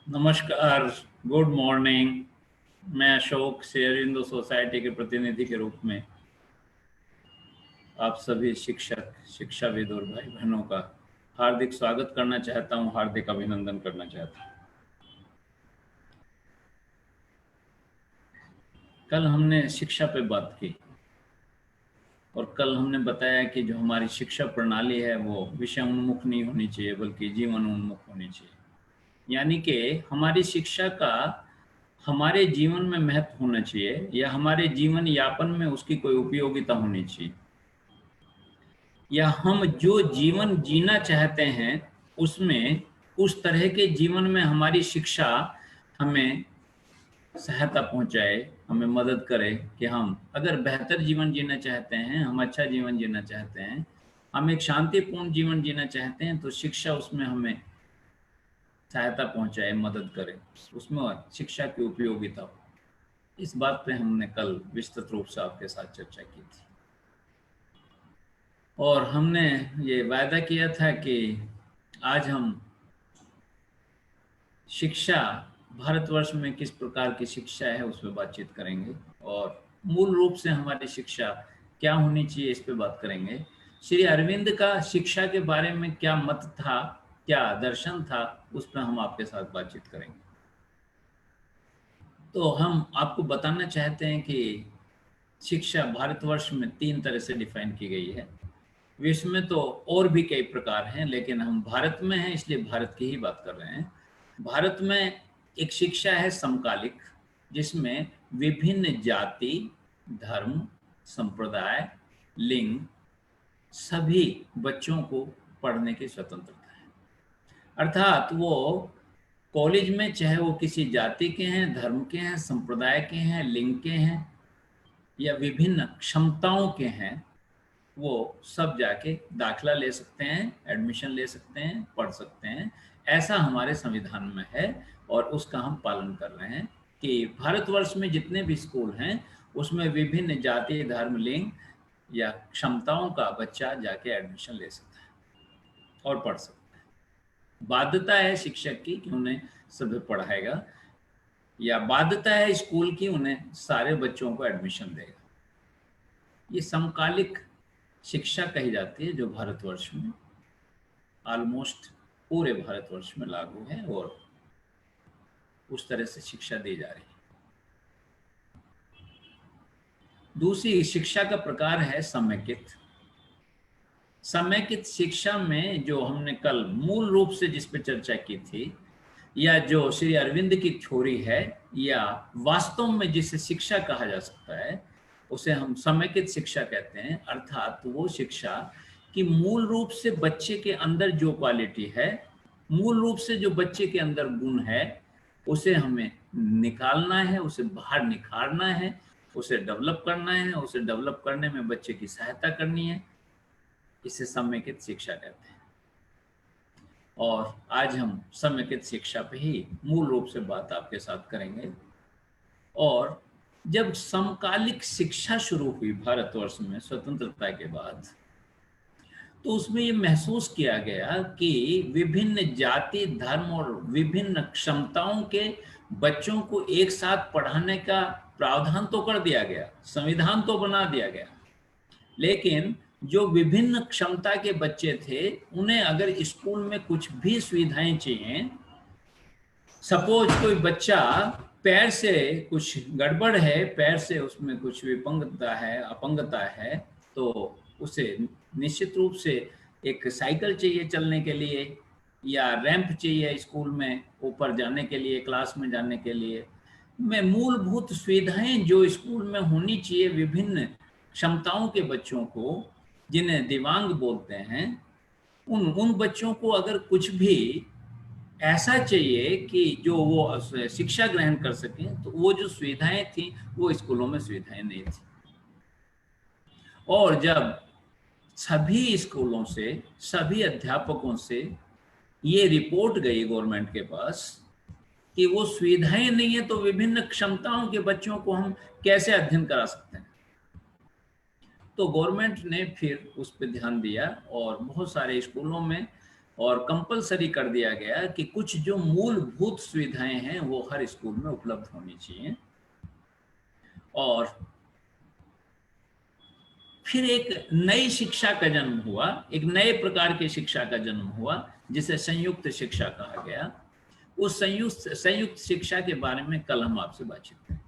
नमस्कार, good morning. मैं अशोक शेर हिंदू सोसाइटी के प्रतिनिधि के रूप में आप सभी शिक्षक, शिक्षाविद और भाई बहनों का हार्दिक स्वागत करना चाहता हूं, हार्दिक अभिनंदन करना चाहता हूं। कल हमने शिक्षा पे बात की और कल हमने बताया कि जो हमारी शिक्षा प्रणाली है वो विषय उन्मुख नहीं होनी चाहिए बल्कि जीवन उन्मुख होनी चाहिए। यानी कि हमारी शिक्षा का हमारे जीवन में महत्व होना चाहिए या हमारे जीवन यापन में उसकी कोई उपयोगिता होनी चाहिए, या हम जो जीवन जीना चाहते हैं उसमें उस तरह के जीवन में हमारी शिक्षा हमें सहायता पहुंचाए, हमें मदद करे कि हम अगर बेहतर जीवन जीना चाहते हैं, हम अच्छा जीवन जीना चाहते हैं, हम एक शांतिपूर्ण जीवन जीना चाहते हैं, तो शिक्षा उसमें हमें सहायता पहुंचाए, मदद करे, उसमें शिक्षा की उपयोगिता हो। इस बात पे हमने कल विस्तृत रूप से आपके साथ चर्चा की थी और हमने ये वायदा किया था कि आज हम शिक्षा, भारतवर्ष में किस प्रकार की शिक्षा है उस पर बातचीत करेंगे और मूल रूप से हमारी शिक्षा क्या होनी चाहिए इस पे बात करेंगे। श्री अरविंद का शिक्षा के बारे में क्या मत था, क्या दर्शन था, उस पर हम आपके साथ बातचीत करेंगे। तो हम आपको बताना चाहते हैं कि शिक्षा भारतवर्ष में 3 तरह से डिफाइन की गई है। विश्व में तो और भी कई प्रकार हैं, लेकिन हम भारत में हैं इसलिए भारत की ही बात कर रहे हैं। भारत में एक शिक्षा है समकालिक, जिसमें विभिन्न जाति, धर्म, संप्रदाय, लिंग, सभी बच्चों को पढ़ने की स्वतंत्रता है। अर्थात वो कॉलेज में चाहे वो किसी जाति के हैं, धर्म के हैं, संप्रदाय के हैं, लिंग के हैं या विभिन्न क्षमताओं के हैं, वो सब जाके दाखिला ले सकते हैं, एडमिशन ले सकते हैं, पढ़ सकते हैं। ऐसा हमारे संविधान में है और उसका हम पालन कर रहे हैं कि भारतवर्ष में जितने भी स्कूल हैं उसमें विभिन्न जाति, धर्म, लिंग या क्षमताओं का बच्चा जाके एडमिशन ले सकता है और पढ़ सकता है। बाध्यता है शिक्षक की कि उन्हें सभी पढ़ाएगा, या बाध्यता है स्कूल की उन्हें सारे बच्चों को एडमिशन देगा। ये समकालिक शिक्षा कही जाती है जो भारतवर्ष में ऑलमोस्ट पूरे भारतवर्ष में लागू है और उस तरह से शिक्षा दी जा रही है। दूसरी शिक्षा का प्रकार है समेकित। समेकित शिक्षा में जो हमने कल मूल रूप से जिस पे चर्चा की थी, या जो श्री अरविंद की थ्योरी है, या वास्तव में जिसे शिक्षा कहा जा सकता है, उसे हम समेकित शिक्षा कहते हैं। अर्थात वो शिक्षा कि मूल रूप से बच्चे के अंदर जो क्वालिटी है, मूल रूप से जो बच्चे के अंदर गुण है, उसे हमें निकालना है, उसे बाहर निखारना है, उसे डेवलप करना है, उसे डेवलप करने में बच्चे की सहायता करनी है। इसे समेकित शिक्षा कहते हैं और आज हम समेकित शिक्षा पे ही मूल रूप से बात आपके साथ करेंगे। और जब समकालिक शिक्षा शुरू हुई भारतवर्ष में स्वतंत्रता के बाद, तो उसमें ये महसूस किया गया कि विभिन्न जाति, धर्म और विभिन्न क्षमताओं के बच्चों को एक साथ पढ़ाने का प्रावधान तो कर दिया गया, संविधान तो बना दिया गया, लेकिन जो विभिन्न क्षमता के बच्चे थे उन्हें अगर स्कूल में कुछ भी सुविधाएं चाहिए, सपोज कोई बच्चा पैर से कुछ गड़बड़ है, पैर से उसमें कुछ विपंगता है, अपंगता है, तो उसे निश्चित रूप से एक साइकिल चाहिए चलने के लिए, या रैंप चाहिए स्कूल में ऊपर जाने के लिए, क्लास में जाने के लिए। में मूलभूत सुविधाएं जो स्कूल में होनी चाहिए विभिन्न क्षमताओं के बच्चों को, जिन्हें दिव्यांग बोलते हैं, उन बच्चों को अगर कुछ भी ऐसा चाहिए कि जो वो शिक्षा ग्रहण कर सकें, तो वो जो सुविधाएं थी वो स्कूलों में सुविधाएं नहीं थी। और जब सभी स्कूलों से, सभी अध्यापकों से ये रिपोर्ट गई गवर्नमेंट के पास कि वो सुविधाएं नहीं है, तो विभिन्न क्षमताओं के बच्चों को हम कैसे अध्ययन करा सकते हैं, तो गवर्नमेंट ने फिर उस पर ध्यान दिया और बहुत सारे स्कूलों में और कंपलसरी कर दिया गया कि कुछ जो मूलभूत सुविधाएं हैं वो हर स्कूल में उपलब्ध होनी चाहिए। और फिर एक नई शिक्षा का जन्म हुआ, एक नए प्रकार की शिक्षा का जन्म हुआ जिसे संयुक्त शिक्षा कहा गया। उस संयुक्त शिक्षा के बारे में कल हम आपसे बातचीत करें।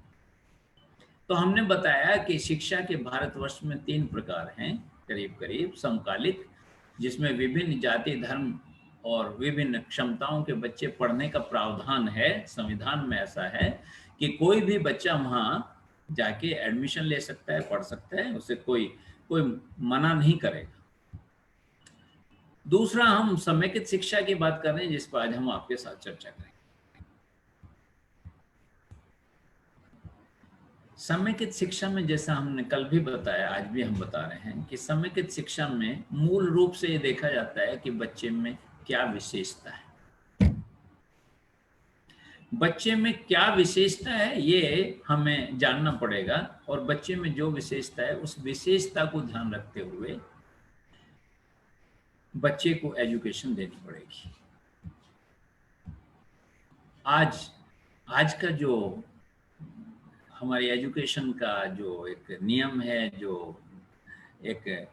तो हमने बताया कि शिक्षा के भारतवर्ष में 3 प्रकार हैं करीब करीब। समकालिक, जिसमें विभिन्न जाति, धर्म और विभिन्न क्षमताओं के बच्चे पढ़ने का प्रावधान है। संविधान में ऐसा है कि कोई भी बच्चा वहां जाके एडमिशन ले सकता है, पढ़ सकता है, उसे कोई मना नहीं करेगा। दूसरा, हम समेकित शिक्षा की बात कर रहे हैं, जिस पर आज हम आपके साथ चर्चा करेंगे। समेकित शिक्षा में, जैसा हमने कल भी बताया, आज भी हम बता रहे हैं कि समेकित शिक्षा में मूल रूप से ये देखा जाता है कि बच्चे में क्या विशेषता है। बच्चे में क्या विशेषता है ये हमें जानना पड़ेगा, और बच्चे में जो विशेषता है उस विशेषता को ध्यान रखते हुए बच्चे को एजुकेशन देनी पड़ेगी। आज का जो हमारी एजुकेशन का जो एक नियम है, जो एक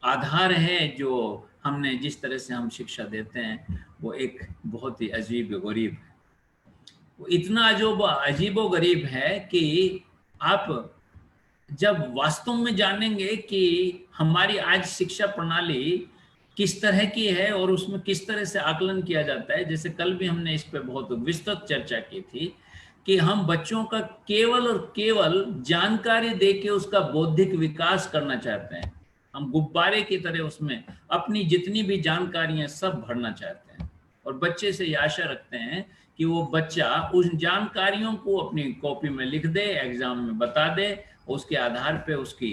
आधार है, जो हमने जिस तरह से हम शिक्षा देते हैं, वो एक बहुत ही अजीब गरीब है। वो इतना अजीबो गरीब है कि आप जब वास्तव में जानेंगे कि हमारी आज शिक्षा प्रणाली किस तरह की है और उसमें किस तरह से आकलन किया जाता है। जैसे कल भी हमने इस पे बहुत विस्तृत चर्चा की थी कि हम बच्चों का केवल और केवल जानकारी देके उसका बौद्धिक विकास करना चाहते हैं। हम गुब्बारे की तरह उसमें अपनी जितनी भी जानकारियां सब भरना चाहते हैं, और बच्चे से ये आशा रखते हैं कि वो बच्चा उन जानकारियों को अपनी कॉपी में लिख दे, एग्जाम में बता दे, उसके आधार पे उसकी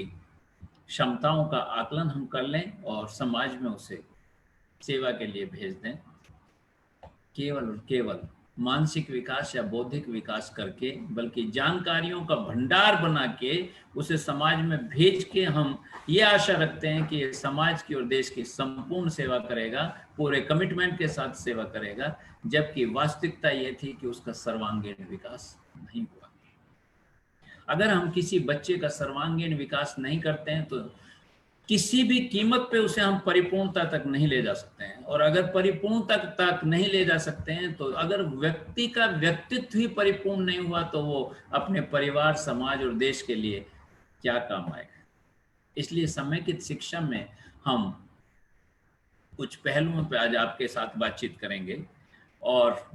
क्षमताओं का आकलन हम कर लें और समाज में उसे सेवा के लिए भेज दें। केवल और केवल मानसिक विकास या बौद्धिक विकास करके, बल्कि जानकारियों का भंडार बना के उसे समाज में भेज के हम ये आशा रखते हैं कि ये समाज की और देश की संपूर्ण सेवा करेगा, पूरे कमिटमेंट के साथ सेवा करेगा। जबकि वास्तविकता ये थी कि उसका सर्वांगीण विकास नहीं हुआ। अगर हम किसी बच्चे का सर्वांगीण विकास नहीं करते हैं तो किसी भी कीमत पे उसे हम परिपूर्णता तक नहीं ले जा सकते हैं। और अगर परिपूर्णता तक नहीं ले जा सकते हैं तो अगर व्यक्ति का व्यक्तित्व ही परिपूर्ण नहीं हुआ तो वो अपने परिवार, समाज और देश के लिए क्या काम आएगा। इसलिए समेकित शिक्षा में हम कुछ पहलुओं पे आज आपके साथ बातचीत करेंगे और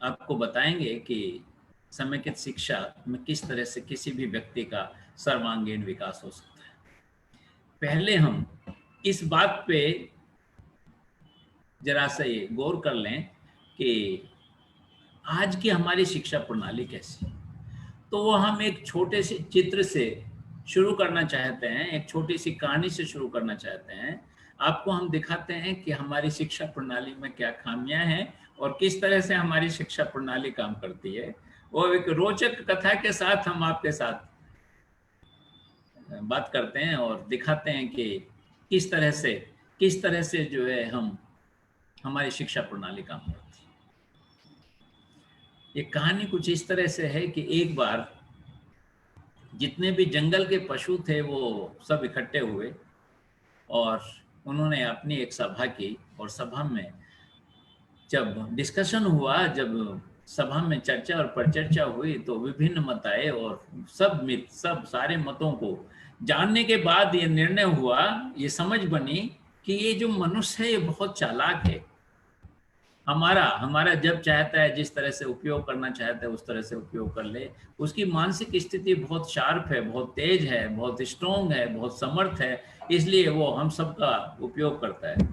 आपको बताएंगे कि समेकित शिक्षा में किस तरह से किसी भी व्यक्ति का सर्वांगीण विकास हो सकता है। पहले हम इस बात पे जरा से गौर कर लें कि आज की हमारी शिक्षा प्रणाली कैसी है। तो वो हम एक छोटे से चित्र से शुरू करना चाहते हैं, एक छोटी सी कहानी से शुरू करना चाहते हैं। आपको हम दिखाते हैं कि हमारी शिक्षा प्रणाली में क्या खामियां हैं और किस तरह से हमारी शिक्षा प्रणाली काम करती है। वो एक रोचक कथा के साथ हम आपके साथ बात करते हैं और दिखाते हैं कि किस तरह से जो है हमारी शिक्षा प्रणाली काम करती है। ये कहानी कुछ इस तरह से है कि एक बार जितने भी जंगल के पशु थे वो सब इकट्ठे हुए और उन्होंने अपनी एक सभा की, और सभा में जब डिस्कशन हुआ, जब सभा में चर्चा और परिचर्चा हुई तो विभिन्न मत आए और सब सारे मतों को जानने के बाद ये निर्णय हुआ, ये समझ बनी कि ये जो मनुष्य है ये बहुत चालाक है। हमारा जब चाहता है, जिस तरह से उपयोग करना चाहता है उस तरह से उपयोग कर ले। उसकी मानसिक स्थिति बहुत शार्प है, बहुत तेज है, बहुत स्ट्रॉन्ग है, बहुत समर्थ है, इसलिए वो हम सबका उपयोग करता है।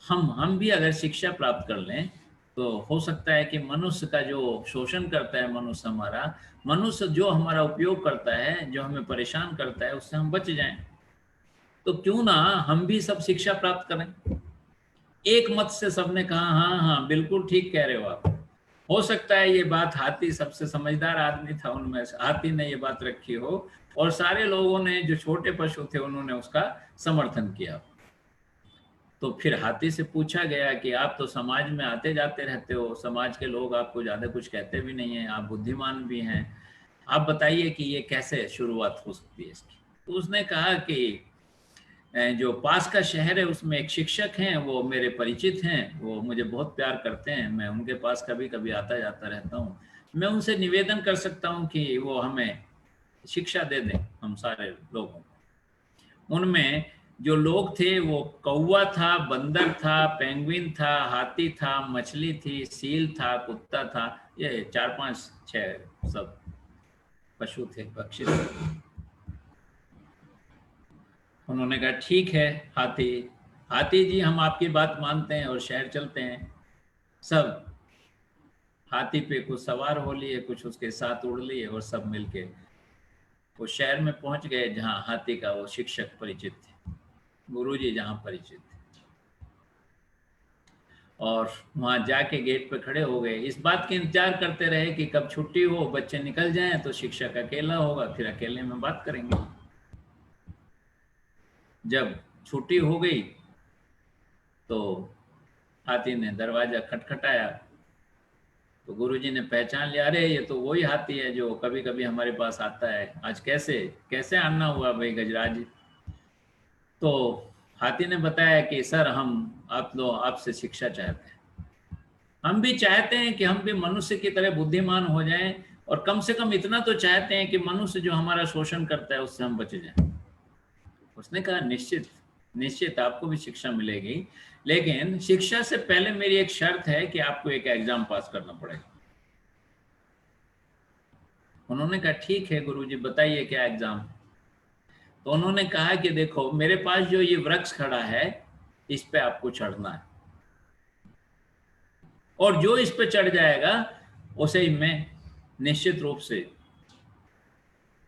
हम भी अगर शिक्षा प्राप्त कर लें तो हो सकता है कि मनुष्य का जो शोषण करता है मनुष्य जो हमारा उपयोग करता है, जो हमें परेशान करता है, उससे हम बच जाएं। तो क्यों ना हम भी सब शिक्षा प्राप्त करें। एक मत से सबने कहा हाँ हाँ बिल्कुल ठीक कह रहे हो आप। हो सकता है ये बात हाथी सबसे समझदार आदमी था उनमें से, हाथी ने ये बात रखी हो और सारे लोगों ने, जो छोटे पशु थे, उन्होंने उसका समर्थन किया। तो फिर हाथी से पूछा गया कि आप तो समाज में आते जाते रहते हो, समाज के लोग आपको ज्यादा कुछ कहते भी नहीं है, आप बुद्धिमान भी हैं, आप बताइए कि ये कैसे शुरुआत हो सकती है इसकी। तो उसने कहा कि जो पास का शहर है उसमें एक शिक्षक हैं, वो मेरे परिचित हैं, वो मुझे बहुत प्यार करते हैं, मैं उनके पास कभी कभी आता जाता रहता हूँ, मैं उनसे निवेदन कर सकता हूँ कि वो हमें शिक्षा दे दें, हम सारे लोगों को। उनमें जो लोग थे वो कौवा था, बंदर था, पेंगुइन था, हाथी था, मछली थी, सील था, कुत्ता था, ये 4 5 6 सब पशु थे, पक्षी थे। उन्होंने कहा ठीक है हाथी, हाथी जी हम आपकी बात मानते हैं और शहर चलते हैं। सब हाथी पे कुछ सवार हो लिए, कुछ उसके साथ उड़ लिए और सब मिलके वो शहर में पहुंच गए जहां हाथी का वो शिक्षक परिचित थे, गुरुजी जहां परिचित थे। और वहां जाके गेट पे खड़े हो गए, इस बात के इंतजार करते रहे कि कब छुट्टी हो, बच्चे निकल जाएं तो शिक्षक अकेला होगा, फिर अकेले में बात करेंगे। जब छुट्टी हो गई तो हाथी ने दरवाजा खटखटाया, तो गुरुजी ने पहचान लिया, अरे ये तो वही हाथी है जो कभी कभी हमारे पास आता है, आज कैसे कैसे आना हुआ भाई गजराज। तो हाथी ने बताया कि सर हम आप लोग आपसे शिक्षा चाहते हैं, हम भी चाहते हैं कि हम भी मनुष्य की तरह बुद्धिमान हो जाएं, और कम से कम इतना तो चाहते हैं कि मनुष्य जो हमारा शोषण करता है उससे हम बच जाएं। उसने कहा निश्चित निश्चित आपको भी शिक्षा मिलेगी, लेकिन शिक्षा से पहले मेरी एक शर्त है कि आपको एक एग्जाम पास करना पड़ेगा। उन्होंने कहा ठीक है गुरुजी बताइए क्या एग्जाम। तो उन्होंने कहा कि देखो मेरे पास जो ये वृक्ष खड़ा है इस पे आपको चढ़ना है, और जो इस पे चढ़ जाएगा उसे मैं निश्चित रूप से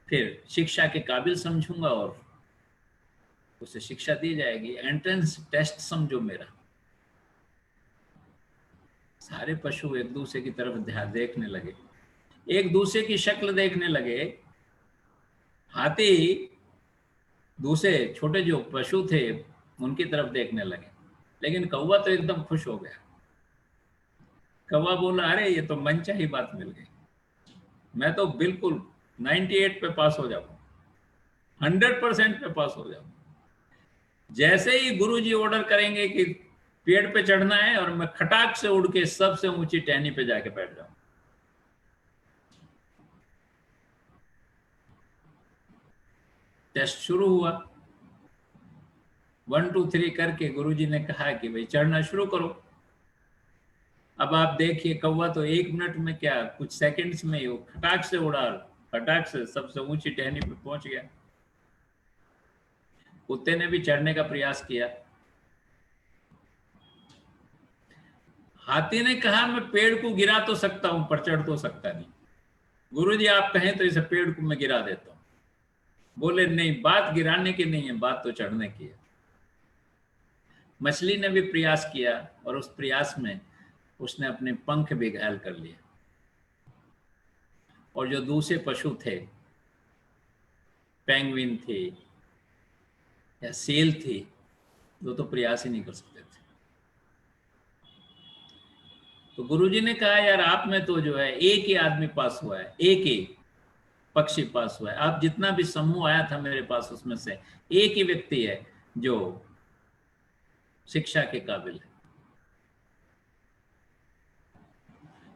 फिर शिक्षा के काबिल समझूंगा और उसे शिक्षा दी जाएगी, एंट्रेंस टेस्ट समझो मेरा। सारे पशु एक दूसरे की तरफ ध्यान देखने लगे, एक दूसरे की शक्ल देखने लगे। हाथी दूसरे छोटे जो पशु थे उनकी तरफ देखने लगे, लेकिन कौवा तो एकदम खुश हो गया। कौवा बोला अरे ये तो मनचाही बात मिल गई, मैं तो बिल्कुल 98 पे पास हो जाऊंगा, 100% पे पास हो जाऊंगा। जैसे ही गुरुजी ऑर्डर करेंगे कि पेड़ पे चढ़ना है, और मैं खटाक से उड़ के सबसे ऊंची टहनी पे जाके बैठ जाऊं। टेस्ट शुरू हुआ, 1 2 3 करके गुरुजी ने कहा कि भाई चढ़ना शुरू करो। अब आप देखिए कौवा तो 1 मिनट में क्या कुछ सेकंड्स में ही वो खटाक से उड़ा, खटाक से सबसे ऊंची टहनी पे पहुंच गया। कुत्ते ने भी चढ़ने का प्रयास किया। हाथी ने कहा मैं पेड़ को गिरा तो सकता हूं पर चढ़ तो सकता नहीं, गुरुजी आप कहें तो इसे पेड़ को मैं गिरा देता हूं। बोले नहीं, बात गिराने की नहीं है, बात तो चढ़ने की है। मछली ने भी प्रयास किया और उस प्रयास में उसने अपने पंख भी घायल कर लिए, और जो दूसरे पशु थे, पेंगुइन थी या सील थी, वो तो प्रयास ही नहीं कर सकते थे। तो गुरुजी ने कहा यार आप में तो जो है एक ही आदमी पास हुआ है, एक ही पक्षी पास हुआ है, आप जितना भी समूह आया था मेरे पास उसमें से एक ही व्यक्ति है जो शिक्षा के काबिल है।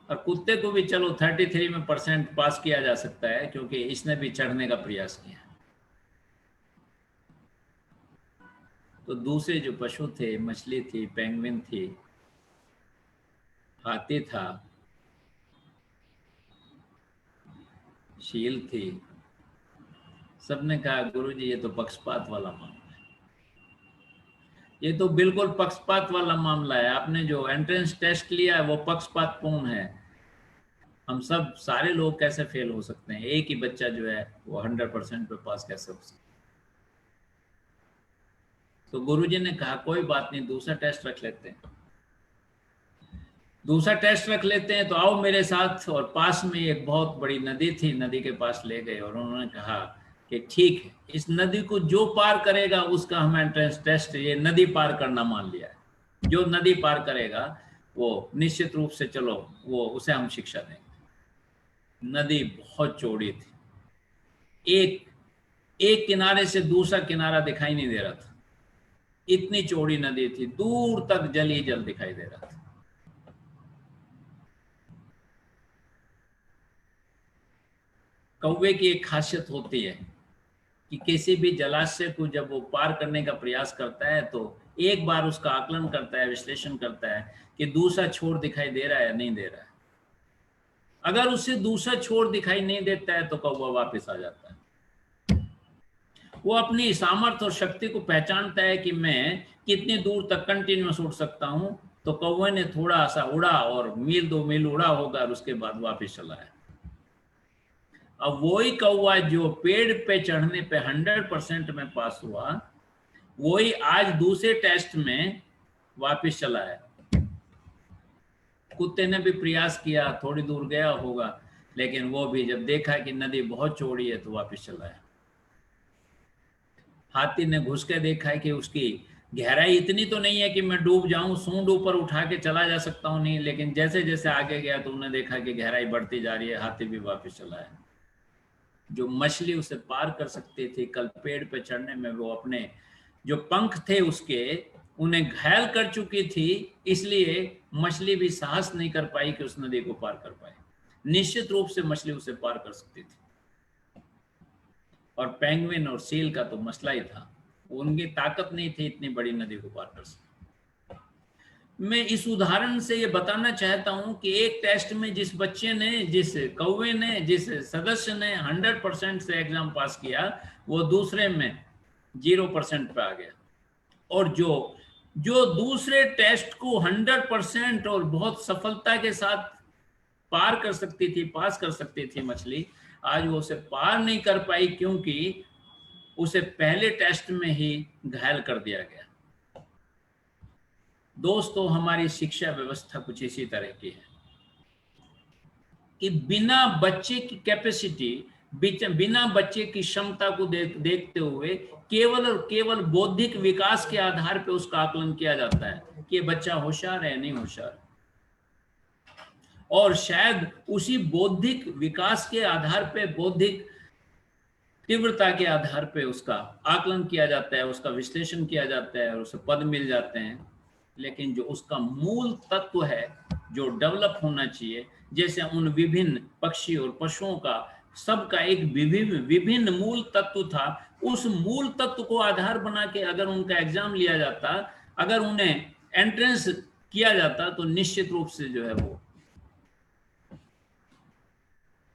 और कुत्ते को भी चलो 33 में परसेंट पास किया जा सकता है क्योंकि इसने भी चढ़ने का प्रयास किया। तो दूसरे जो पशु थे, मछली थी, पेंगुइन थी, हाथी था, शील थी, सबने कहा गुरुजी ये तो पक्षपात वाला मामला है, ये तो बिल्कुल पक्षपात वाला मामला है, आपने जो एंट्रेंस टेस्ट लिया है वो पक्षपातपूर्ण है, हम सब सारे लोग कैसे फेल हो सकते हैं, एक ही बच्चा जो है वो 100% पे पास कैसे हो सकता है। तो गुरुजी ने कहा कोई बात नहीं, दूसरा टेस्ट रख लेते हैं। दूसरा टेस्ट रख लेते हैं, तो आओ मेरे साथ। और पास में एक बहुत बड़ी नदी थी, नदी के पास ले गए और उन्होंने कहा कि ठीक है, इस नदी को जो पार करेगा उसका हम एंट्रेंस टेस्ट, ये नदी पार करना मान लिया है। जो नदी पार करेगा वो निश्चित रूप से, चलो वो उसे हम शिक्षा देंगे। नदी बहुत चौड़ी थी, एक एक किनारे से दूसरा किनारा दिखाई नहीं दे रहा था, इतनी चौड़ी नदी थी, दूर तक जल ही जल दिखाई दे रहा था। कौवे की एक खासियत होती है कि किसी भी जलाशय को जब वो पार करने का प्रयास करता है तो एक बार उसका आकलन करता है, विश्लेषण करता है कि दूसरा छोर दिखाई दे रहा है या नहीं दे रहा है। अगर उसे दूसरा छोर दिखाई नहीं देता है तो कौवा वापस आ जाता है। वो अपनी सामर्थ्य और शक्ति को पहचानता है कि मैं कितनी दूर तक कंटिन्यूअस उड़ सकता हूं। तो कौवे ने थोड़ा सा उड़ा और मील 2 मील उड़ा होगा और उसके बाद वापस चला है। अब वही कौवा जो पेड़ पे चढ़ने पे 100% में पास हुआ, वही आज दूसरे टेस्ट में वापस चला है। कुत्ते ने भी प्रयास किया, थोड़ी दूर गया होगा, लेकिन वो भी जब देखा कि नदी बहुत चौड़ी है तो वापस चला है। हाथी ने घुस के देखा है कि उसकी गहराई इतनी तो नहीं है कि मैं डूब जाऊं, सूंड ऊपर उठा के चला जा सकता हूं, नहीं, लेकिन जैसे जैसे आगे गया तो उन्हें देखा कि गहराई बढ़ती जा रही है, हाथी भी वापस चला है। जो मछली उसे पार कर सकती थी, कल पेड़ पे चढ़ने में वो अपने जो पंख थे उसके, उन्हें घायल कर चुकी थी, इसलिए मछली भी साहस नहीं कर पाई कि उस नदी को पार कर पाए। निश्चित रूप से मछली उसे पार कर सकती थी, और पेंगुइन और सील का तो मसला ही था, उनकी ताकत नहीं थी इतनी बड़ी नदी को पार कर सकती। मैं इस उदाहरण से ये बताना चाहता हूं कि एक टेस्ट में जिस बच्चे ने, जिस कौवे ने, जिस सदस्य ने 100% से एग्जाम पास किया, वो दूसरे में 0% पे आ गया। और जो दूसरे टेस्ट को 100% और बहुत सफलता के साथ पार कर सकती थी, पास कर सकती थी मछली, आज वो उसे पार नहीं कर पाई क्योंकि उसे पहले टेस्ट में ही घायल कर दिया गया। दोस्तों, हमारी शिक्षा व्यवस्था कुछ इसी तरह की है कि बिना बच्चे की कैपेसिटी, बिना बच्चे की क्षमता को देखते हुए केवल और केवल बौद्धिक विकास के आधार पर उसका आकलन किया जाता है कि बच्चा होशियार है नहीं होशियार। और शायद उसी बौद्धिक विकास के आधार पर, बौद्धिक तीव्रता के आधार पर उसका आकलन किया जाता है, उसका विश्लेषण किया जाता है और उसे पद मिल जाते हैं। लेकिन जो उसका मूल तत्व है जो डेवलप होना चाहिए, जैसे उन विभिन्न पक्षी और पशुओं का सबका एक विभिन्न मूल तत्व था, उस मूल तत्व को आधार बना के अगर उनका एग्जाम लिया जाता, अगर उन्हें एंट्रेंस किया जाता, तो निश्चित रूप से जो है वो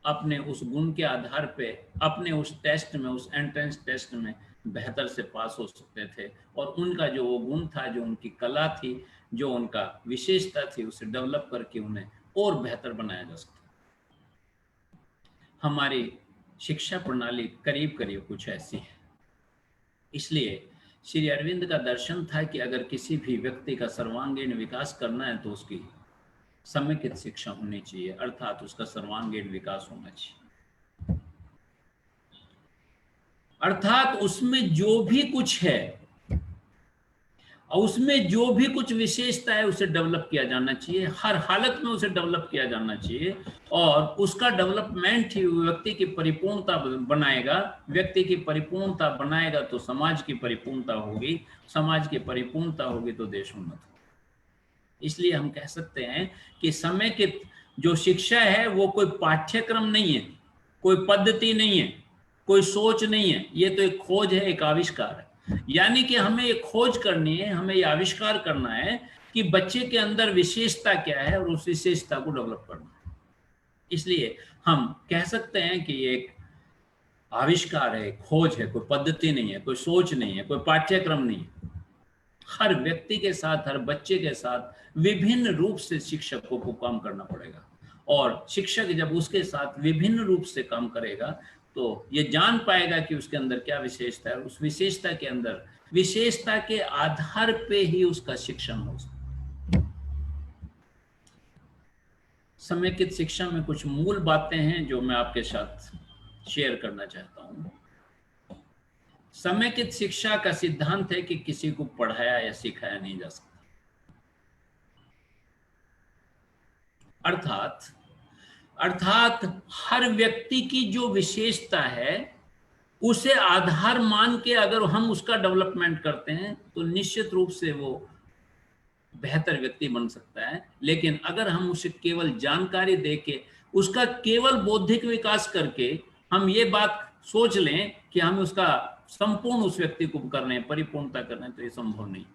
अपने उस गुण के आधार पे, अपने उस टेस्ट में, उस एंट्रेंस टेस्ट में बेहतर से पास हो सकते थे। और उनका जो वो गुण था, जो उनकी कला थी, जो उनका विशेषता थी, उसे डेवलप करके उन्हें और बेहतर बनाया जा सकता। हमारी शिक्षा प्रणाली करीब करीब कुछ ऐसी है। इसलिए श्री अरविंद का दर्शन था कि अगर किसी भी व्यक्ति का सर्वांगीण विकास करना है तो उसकी समेकित शिक्षा होनी चाहिए, अर्थात उसका सर्वांगीण विकास होना चाहिए। अर्थात उसमें जो भी कुछ है और उसमें जो भी कुछ विशेषता है उसे डेवलप किया जाना चाहिए, हर हालत में उसे डेवलप किया जाना चाहिए। और उसका डेवलपमेंट ही व्यक्ति की परिपूर्णता बनाएगा। व्यक्ति की परिपूर्णता बनाएगा तो समाज की परिपूर्णता होगी, समाज की परिपूर्णता होगी तो देश उन्नत होगा। इसलिए हम कह सकते हैं कि समेकित जो शिक्षा है वो कोई पाठ्यक्रम नहीं है, कोई पद्धति नहीं है, कोई सोच नहीं है, ये तो एक खोज है, एक आविष्कार है। यानी कि हमें ये खोज करनी है, हमें ये आविष्कार करना है कि बच्चे के अंदर विशेषता क्या है और उस विशेषता को डेवलप करना है। इसलिए हम कह सकते हैं कि ये एक आविष्कार है, खोज है, कोई पद्धति नहीं है, कोई सोच नहीं है, कोई पाठ्यक्रम नहीं है। हर व्यक्ति के साथ, हर बच्चे के साथ विभिन्न रूप से शिक्षकों को काम करना पड़ेगा। और शिक्षक जब उसके साथ विभिन्न रूप से काम करेगा तो ये जान पाएगा कि उसके अंदर क्या विशेषता है, उस विशेषता के अंदर, विशेषता के आधार पे ही उसका शिक्षण हो सकता है। समेकित शिक्षा में कुछ मूल बातें हैं जो मैं आपके साथ शेयर करना चाहता हूँ। समेकित शिक्षा का सिद्धांत है कि किसी को पढ़ाया या सिखाया नहीं जा सकता। अर्थात हर व्यक्ति की जो विशेषता है उसे आधार मान के अगर हम उसका डेवलपमेंट करते हैं तो निश्चित रूप से वो बेहतर व्यक्ति बन सकता है। लेकिन अगर हम उसे केवल जानकारी देके उसका केवल बौद्धिक विकास करके हम ये बात सोच लें कि हम उसका संपूर्ण उस व्यक्ति को कर रहे हैं, परिपूर्णता कर रहे हैं, तो ये संभव नहीं।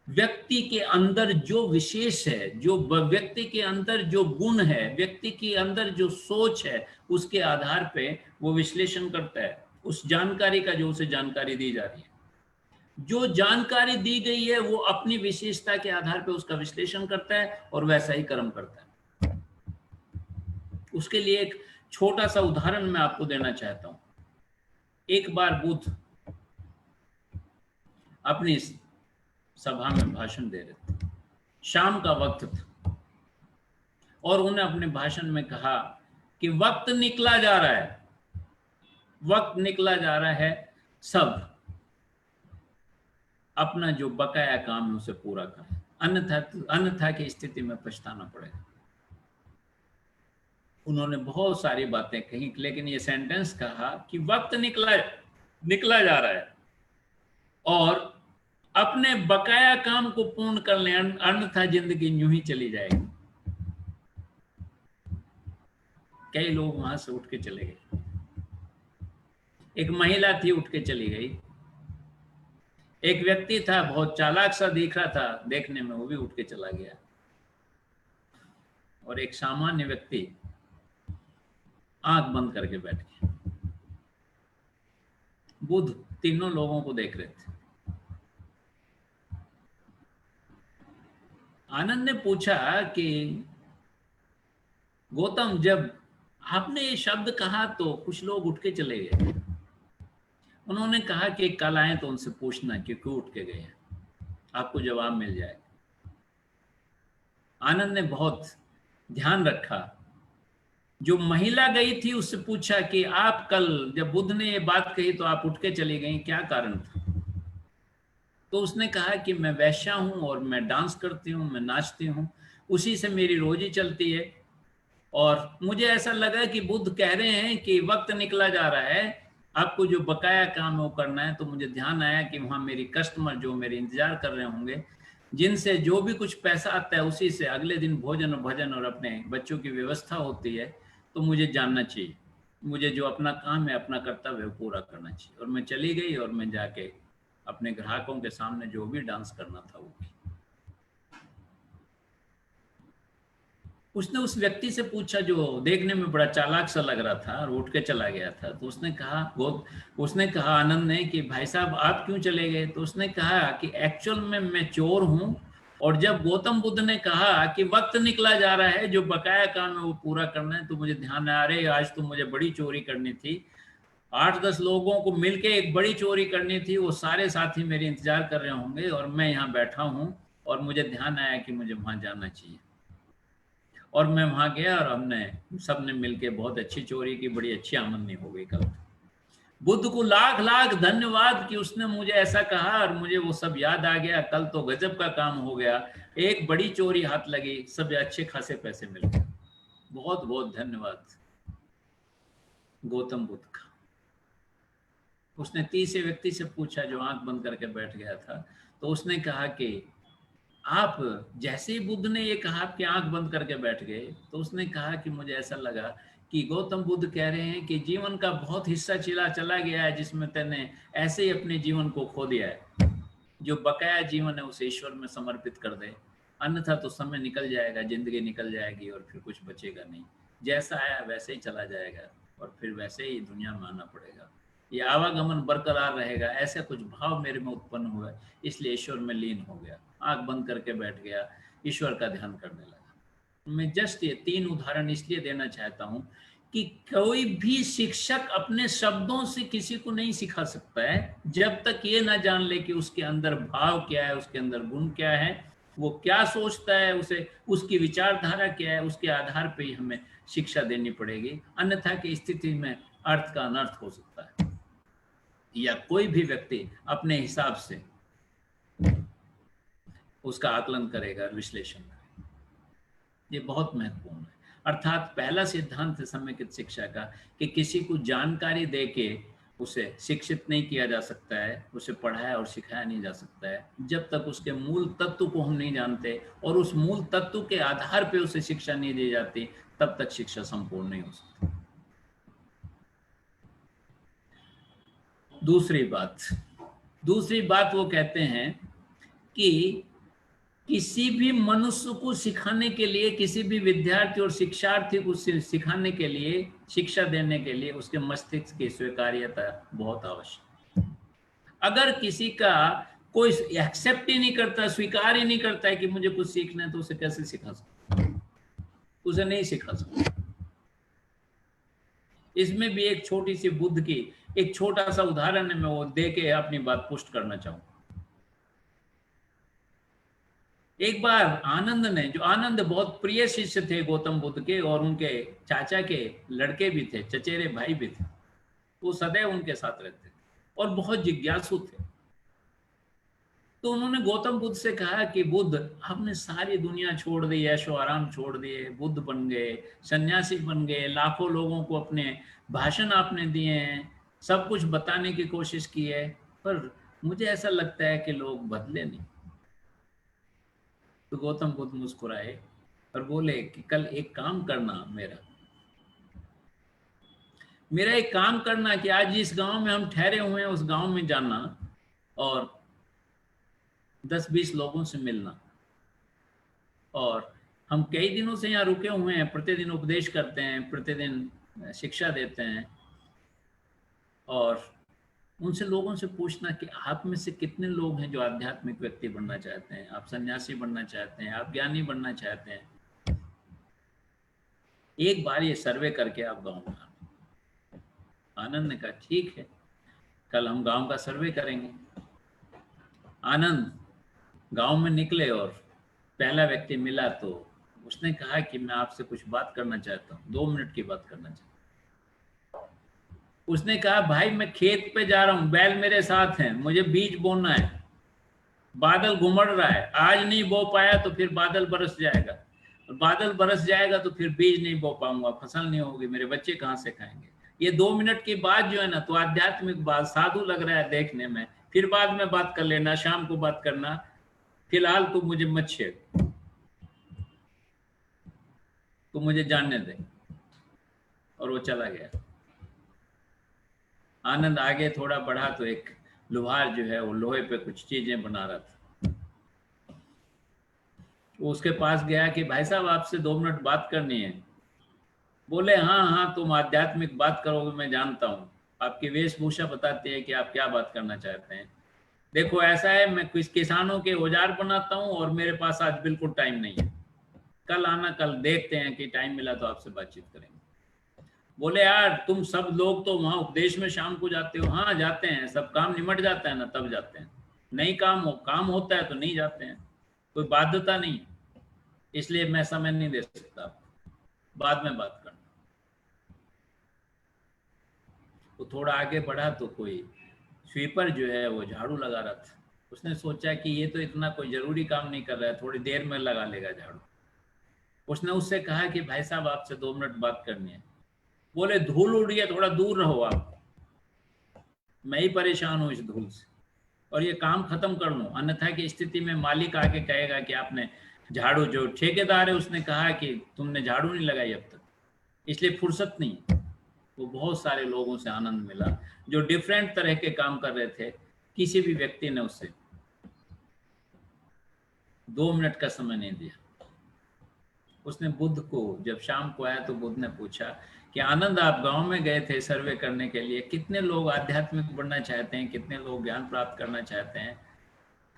व्यक्ति के अंदर जो विशेष है, जो व्यक्ति के अंदर जो गुण है, व्यक्ति के अंदर जो सोच है, उसके आधार पे वो विश्लेषण करता है उस जानकारी का जो उसे जानकारी दी जा रही है। जो जानकारी दी गई है वो अपनी विशेषता के आधार पे उसका विश्लेषण करता है और वैसा ही कर्म करता है। उसके लिए एक छोटा सा उदाहरण मैं आपको देना चाहता हूं। एक बार बुद्ध अपनी सभा में भाषण दे रहे थे, शाम का वक्त था, और उन्हें अपने भाषण में कहा कि वक्त निकला जा रहा है, वक्त निकला जा रहा है, सब अपना जो बकाया काम है उसे पूरा करें, अन्यथा की स्थिति में पछताना पड़ेगा। उन्होंने बहुत सारी बातें कही, लेकिन ये सेंटेंस कहा कि वक्त निकला जा रहा है और अपने बकाया काम को पूर्ण कर लें, अन्यथा जिंदगी यूं ही चली जाएगी। कई लोग वहां से उठ के चले गए। एक महिला थी, उठ के चली गई। एक व्यक्ति था, बहुत चालाक सा दिख रहा था देखने में, वो भी उठ के चला गया। और एक सामान्य व्यक्ति आंख बंद करके बैठ गया। बुद्ध तीनों लोगों को देख रहे थे। आनंद ने पूछा कि गौतम, जब आपने ये शब्द कहा तो कुछ लोग उठ के चले गए। उन्होंने कहा कि कल आए तो उनसे पूछना कि क्यों उठ के गए हैं, आपको जवाब मिल जाएगा। आनंद ने बहुत ध्यान रखा। जो महिला गई थी उससे पूछा कि आप कल जब बुद्ध ने ये बात कही तो आप उठ के चली गई, क्या कारण था? तो उसने कहा कि मैं वैश्या हूं और मैं डांस करती हूं, मैं नाचती हूं, उसी से मेरी रोजी चलती है। और मुझे ऐसा लगा कि बुद्ध कह रहे हैं कि वक्त निकला जा रहा है, आपको जो बकाया काम है वो करना है। तो मुझे ध्यान आया कि वहाँ मेरी कस्टमर जो मेरे इंतजार कर रहे होंगे, जिनसे जो भी कुछ पैसा आता है उसी से अगले दिन भोजन और भजन और अपने बच्चों की व्यवस्था होती है। तो मुझे जानना चाहिए, मुझे जो अपना काम है, अपना कर्तव्य है, पूरा करना चाहिए। और मैं चली गई और मैं जाके अपने ग्राहकों के सामने जो भी डांस करना था वो की। उसने उस व्यक्ति से पूछा जो देखने में बड़ा चालाक सा लग रहा था और उठ के चला गया था। तो उसने कहा आनंद ने कि भाई साहब आप क्यों चले गए? तो उसने कहा कि एक्चुअल में मैं चोर हूं, और जब गौतम बुद्ध ने कहा कि वक्त निकला जा रहा है, जो बकाया काम है वो पूरा करना है, तो मुझे ध्यान आ रही, आज तो मुझे बड़ी चोरी करनी थी। 8-10 लोगों को मिलके एक बड़ी चोरी करनी थी, वो सारे साथी मेरे इंतजार कर रहे होंगे और मैं यहाँ बैठा हूँ, और मुझे ध्यान आया कि मुझे वहां जाना चाहिए। और मैं वहां गया और हमने सबने मिलके बहुत अच्छी चोरी की, बड़ी अच्छी आमदनी हो गई कल। बुद्ध को लाख लाख धन्यवाद कि उसने मुझे ऐसा कहा और मुझे वो सब याद आ गया। कल तो गजब का काम हो गया, एक बड़ी चोरी हाथ लगी, सब अच्छे खासे पैसे मिल गए। बहुत बहुत धन्यवाद गौतम बुद्ध का। उसने तीसरे व्यक्ति से पूछा जो आंख बंद करके बैठ गया था। तो उसने कहा कि आप जैसे ही बुद्ध ने ये कहा कि आंख बंद करके बैठ गए, तो उसने कहा कि मुझे ऐसा लगा कि गौतम बुद्ध कह रहे हैं कि जीवन का बहुत हिस्सा चला गया है जिसमें तूने ऐसे ही अपने जीवन को खो दिया है। जो बकाया जीवन है उसे ईश्वर में समर्पित कर दे, अन्यथा तो समय निकल जाएगा, जिंदगी निकल जाएगी और फिर कुछ बचेगा नहीं। जैसा आया वैसे ही चला जाएगा और फिर वैसे ही दुनिया में आना पड़ेगा। ये आवागमन बरकरार रहेगा, ऐसा कुछ भाव मेरे में उत्पन्न हुआ, इसलिए ईश्वर में लीन हो गया, आंख बंद करके बैठ गया, ईश्वर का ध्यान करने लगा। मैं जस्ट ये 3 उदाहरण इसलिए देना चाहता हूं कि कोई भी शिक्षक अपने शब्दों से किसी को नहीं सिखा सकता है जब तक ये ना जान ले कि उसके अंदर भाव क्या है, उसके अंदर गुण क्या है, वो क्या सोचता है, उसे उसकी विचारधारा क्या है, उसके आधार पे ही हमें शिक्षा देनी पड़ेगी। अन्यथा की स्थिति में अर्थ का अनर्थ हो सकता है, या कोई भी व्यक्ति अपने हिसाब से उसका आकलन करेगा, विश्लेषण करेगा। ये बहुत महत्वपूर्ण है। अर्थात पहला सिद्धांत है समेकित शिक्षा का कि किसी को जानकारी देके उसे शिक्षित नहीं किया जा सकता है, उसे पढ़ाया और सिखाया नहीं जा सकता है जब तक उसके मूल तत्व को हम नहीं जानते और उस मूल तत्व के आधार पे उसे शिक्षा नहीं दी जाती, तब तक शिक्षा संपूर्ण नहीं हो सकती। दूसरी बात वो कहते हैं कि किसी भी मनुष्य को सिखाने के लिए, किसी भी विद्यार्थी और शिक्षार्थी को सिखाने के लिए, शिक्षा देने के लिए उसके मस्तिष्क की स्वीकार्यता बहुत आवश्यक। अगर किसी का कोई एक्सेप्ट ही नहीं करता, स्वीकार ही नहीं करता है कि मुझे कुछ सीखना है, तो उसे कैसे सिखा सकता? उसे नहीं सिखा सकता। इसमें भी एक छोटी सी बुद्ध की एक छोटा सा उदाहरण है, मैं वो दे के अपनी बात पुष्ट करना चाहूंगा। एक बार आनंद ने, जो आनंद बहुत प्रिय शिष्य थे गौतम बुद्ध के, और उनके चाचा के लड़के भी थे, चचेरे भाई भी थे, वो सदैव उनके साथ रहते थे और बहुत जिज्ञासु थे। तो उन्होंने गौतम बुद्ध से कहा कि बुद्ध, आपने सारी दुनिया छोड़ दी, ऐशो आराम छोड़ दिए, बुद्ध बन गए, सन्यासी बन गए, लाखों लोगों को अपने भाषण आपने दिए हैं, सब कुछ बताने की कोशिश की है, पर मुझे ऐसा लगता है कि लोग बदले नहीं। तो गौतम बुद्ध मुस्कुराए और बोले कि कल एक काम करना, मेरा एक काम करना कि आज जिस गांव में हम ठहरे हुए हैं उस गांव में जाना और 10-20 लोगों से मिलना, और हम कई दिनों से यहाँ रुके हुए हैं, प्रतिदिन उपदेश करते हैं, प्रतिदिन शिक्षा देते हैं, और उनसे लोगों से पूछना कि आप में से कितने लोग हैं जो आध्यात्मिक व्यक्ति बनना चाहते हैं, आप सन्यासी बनना चाहते हैं, आप ज्ञानी बनना चाहते हैं, एक बार ये सर्वे करके आप गांव में आना। आनंद ने कहा ठीक है, कल हम गांव का सर्वे करेंगे। आनंद गांव में निकले और पहला व्यक्ति मिला तो उसने कहा कि मैं आपसे कुछ बात करना चाहता हूँ, 2 मिनट की बात करना चाहता हूँ। उसने कहा भाई मैं खेत पे जा रहा हूँ, बैल मेरे साथ हैं, मुझे बीज बोना है, बादल घुमड़ रहा है, आज नहीं बो पाया तो फिर बादल बरस जाएगा, और बादल बरस जाएगा तो फिर बीज नहीं बो पाऊंगा, फसल नहीं होगी, मेरे बच्चे कहाँ से खाएंगे। ये 2 मिनट की बात जो है ना, तो आध्यात्मिक बात, साधु लग रहा है देखने में, फिर बाद में बात कर लेना, शाम को बात करना, फिलहाल तो मुझे मत छेड़, तो मुझे जानने दे। और वो चला गया। आनंद आगे थोड़ा बढ़ा तो एक लोहार जो है वो लोहे पे कुछ चीजें बना रहा था। वो उसके पास गया कि भाई साहब आपसे 2 मिनट बात करनी है। बोले हाँ हाँ तुम आध्यात्मिक बात करोगे, मैं जानता हूँ, आपकी वेशभूषा बताती है कि आप क्या बात करना चाहते हैं। देखो ऐसा है, मैं कुछ किसानों के औजार बनाता हूँ और मेरे पास आज बिल्कुल टाइम नहीं है, कल आना, कल देखते हैं कि टाइम मिला तो आपसे बातचीत करेंगे। बोले यार तुम सब लोग तो वहां उपदेश में शाम को जाते हो। हाँ जाते हैं, सब काम निमट जाता है ना तब जाते हैं, नहीं काम होता है तो नहीं जाते हैं, कोई बाध्यता नहीं, इसलिए मैं समय नहीं दे सकता, बाद में बात करना। वो थोड़ा आगे बढ़ा तो कोई स्वीपर जो है वो झाड़ू लगा रहा था। उसने सोचा कि ये तो इतना कोई जरूरी काम नहीं कर रहा है, थोड़ी देर में लगा लेगा झाड़ू। उसने उससे कहा कि भाई साहब आपसे 2 मिनट बात करनी है। बोले धूल उड़ रही है, थोड़ा दूर रहो आप, मैं ही परेशान हूँ इस धूल से, और ये काम खत्म कर लूँ, अन्यथा की स्थिति में मालिक आके कहेगा कि आपने झाड़ू, जो ठेकेदार है उसने कहा कि तुमने झाड़ू नहीं लगाई अब तक, इसलिए फुर्सत नहीं। वो बहुत सारे लोगों से आनंद मिला जो डिफरेंट तरह के काम कर रहे थे, किसी भी व्यक्ति ने उससे 2 मिनट का समय नहीं दिया। उसने बुद्ध को, जब शाम को आया तो बुद्ध ने पूछा कि आनंद आप गांव में गए थे सर्वे करने के लिए, कितने लोग आध्यात्मिक बनना चाहते हैं, कितने लोग ज्ञान प्राप्त करना चाहते हैं,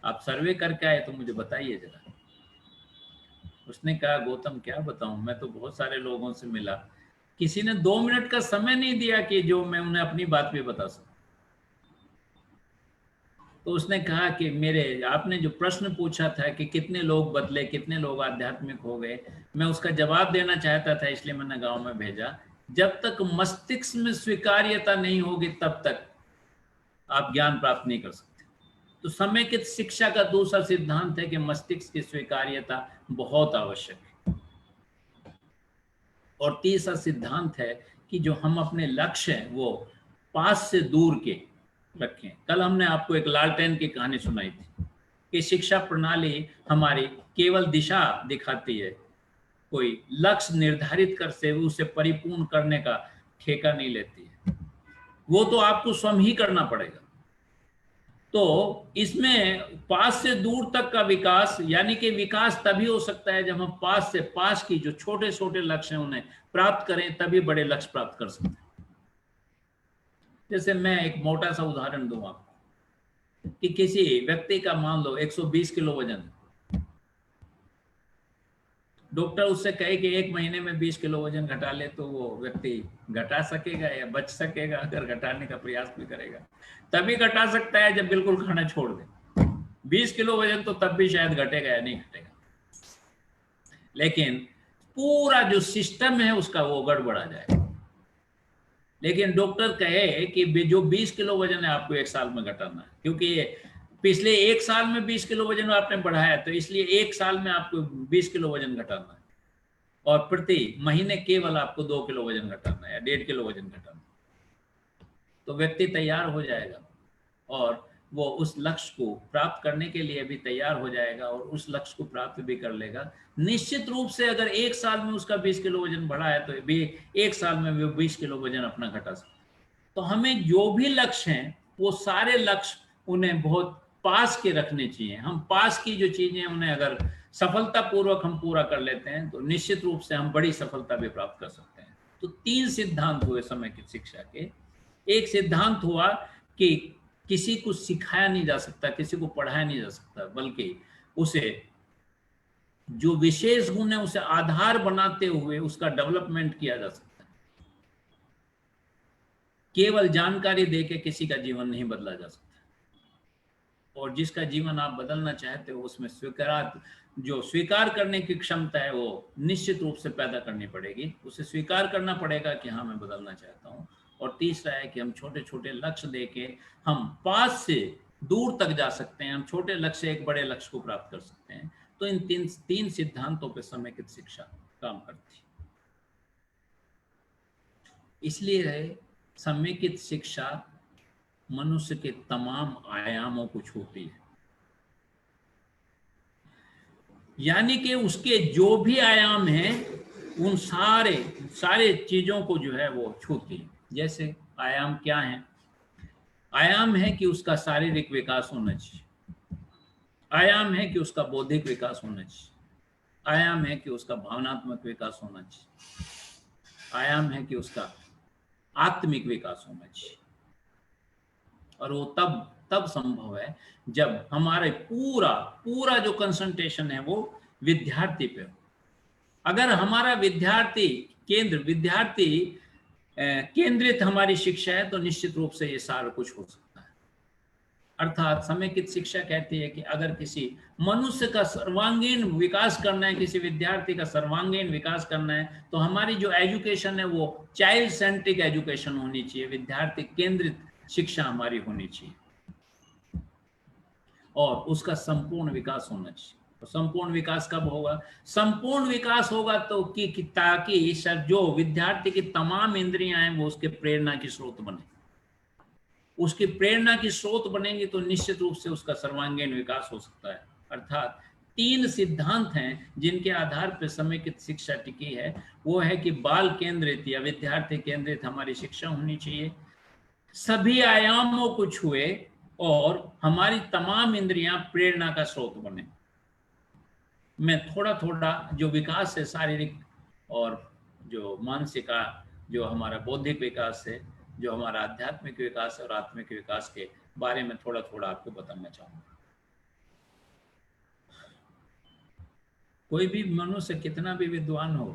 आप सर्वे करके आए तो मुझे बताइए जरा। उसने कहा गौतम क्या बताऊं, मैं तो बहुत सारे लोगों से मिला, किसी ने 2 मिनट का समय नहीं दिया कि जो मैं उन्हें अपनी बात भी बता सकूं। तो उसने कहा कि मेरे आपने जो प्रश्न पूछा था कि कितने लोग बदले, कितने लोग आध्यात्मिक हो गए, मैं उसका जवाब देना चाहता था, इसलिए मैंने गांव में भेजा। जब तक मस्तिष्क में स्वीकार्यता नहीं होगी तब तक आप ज्ञान प्राप्त नहीं कर सकते। तो समेकित शिक्षा का दूसरा सिद्धांत है कि मस्तिष्क की स्वीकार्यता बहुत आवश्यक है। और तीसरा सिद्धांत है कि जो हम अपने लक्ष्य हैं वो पास से दूर के रखें। कल हमने आपको एक लालटेन की कहानी सुनाई थी कि शिक्षा प्रणाली हमारी केवल दिशा दिखाती है, कोई लक्ष्य निर्धारित कर से उसे परिपूर्ण करने का ठेका नहीं लेती है, वो तो आपको स्वयं ही करना पड़ेगा। तो इसमें पास से दूर तक का विकास, यानी कि विकास तभी हो सकता है जब हम पास से पास की जो छोटे छोटे लक्ष्य हैं उन्हें प्राप्त करें, तभी बड़े लक्ष्य प्राप्त कर सकते हैं। जैसे मैं एक मोटा सा उदाहरण दूं आपको कि किसी व्यक्ति का मान लो 120 किलो वजन, डॉक्टर उससे कहे कि 1 महीने में 20 किलो वजन घटा ले, तो वो व्यक्ति घटा सकेगा या बच सकेगा? अगर घटाने का प्रयास भी करेगा तभी घटा सकता है जब बिल्कुल खाना छोड़ दे। 20 किलो वजन तो तब भी शायद घटेगा या नहीं घटेगा, लेकिन पूरा जो सिस्टम है उसका वो गड़बड़ा जाएगा। लेकिन डॉक्टर कहे कि जो 20 किलो वजन है आपको 1 साल में घटाना है, क्योंकि पिछले 1 साल में 20 किलो वजन आपने बढ़ाया, तो इसलिए 1 साल में आपको 20 किलो वजन घटाना है, और प्रति महीने केवल आपको 2 किलो वजन घटाना है या 1.5 किलो वजन घटाना है। तो व्यक्ति तैयार हो जाएगा और वो उस लक्ष्य को प्राप्त करने के लिए भी तैयार हो जाएगा और उस लक्ष्य को प्राप्त भी कर लेगा। निश्चित रूप से अगर 1 साल में उसका 20 किलो वजन बढ़ा है तो भी 1 साल में वो 20 किलो वजन अपना घटा सकता है। तो हमें जो भी लक्ष्य हैं वो सारे लक्ष्य उन्हें बहुत पास के रखने चाहिए। हम पास की जो चीजें उन्हें अगर सफलतापूर्वक हम पूरा कर लेते हैं तो निश्चित रूप से हम बड़ी सफलता भी प्राप्त कर सकते हैं। तो 3 सिद्धांत हुए समय की शिक्षा के। एक सिद्धांत हुआ कि किसी को सिखाया नहीं जा सकता, किसी को पढ़ाया नहीं जा सकता, बल्कि उसे जो विशेष गुण है उसे आधार बनाते हुए उसका डेवलपमेंट किया जा सकता है। केवल जानकारी देके किसी का जीवन नहीं बदला जा सकता, और जिसका जीवन आप बदलना चाहते हो उसमें स्वीकार करने की क्षमता है वो निश्चित रूप से पैदा करनी पड़ेगी। उसे स्वीकार करना पड़ेगा कि हाँ मैं बदलना चाहता हूँ। और तीसरा है कि हम छोटे छोटे लक्ष्य देके हम पास से दूर तक जा सकते हैं, हम छोटे लक्ष्य से एक बड़े लक्ष्य को प्राप्त कर सकते हैं। तो इन तीन सिद्धांतों पर समेकित शिक्षा काम करती है। इसलिए समेकित शिक्षा मनुष्य के तमाम आयामों को छूती है, यानी कि उसके जो भी आयाम हैं उन सारे चीजों को जो है वो छूती है। जैसे आयाम क्या है? आयाम है कि उसका शारीरिक विकास होना चाहिए, आयाम है कि उसका बौद्धिक विकास होना चाहिए, आयाम है कि उसका भावनात्मक विकास होना चाहिए, आयाम है कि उसका आत्मिक विकास होना चाहिए। और वो तब संभव है जब हमारे पूरा जो कंसंट्रेशन है वो विद्यार्थी पे हो। अगर हमारा विद्यार्थी केंद्रित हमारी शिक्षा है तो निश्चित रूप से ये सारा कुछ हो सकता है। अर्थात समेकित शिक्षा कहती है कि अगर किसी मनुष्य का सर्वांगीण विकास करना है, किसी विद्यार्थी का सर्वांगीण विकास करना है, तो हमारी जो एजुकेशन है वो चाइल्ड सेंट्रिक एजुकेशन होनी चाहिए, विद्यार्थी केंद्रित शिक्षा हमारी होनी चाहिए, और उसका संपूर्ण विकास होना चाहिए। तो संपूर्ण विकास कब होगा? संपूर्ण विकास होगा तो ताकि जो विद्यार्थी की तमाम इंद्रियां हैं वो उसके प्रेरणा की स्रोत बने। उसकी प्रेरणा की स्रोत बनेंगी तो निश्चित रूप से उसका सर्वांगीण विकास हो सकता है। अर्थात 3 सिद्धांत हैं जिनके आधार पर समेकित शिक्षा टिकी है। वो है कि बाल केंद्रित या विद्यार्थी केंद्रित हमारी शिक्षा होनी चाहिए, सभी आयामों को छुए और हमारी तमाम इंद्रियां प्रेरणा का स्रोत बने। मैं थोड़ा थोड़ा जो विकास है शारीरिक और जो मानसिक का, जो हमारा बौद्धिक विकास है, जो हमारा आध्यात्मिक विकास है और आत्मिक विकास के बारे में थोड़ा थोड़ा आपको बताना चाहूंगा। कोई भी मनुष्य कितना भी विद्वान हो,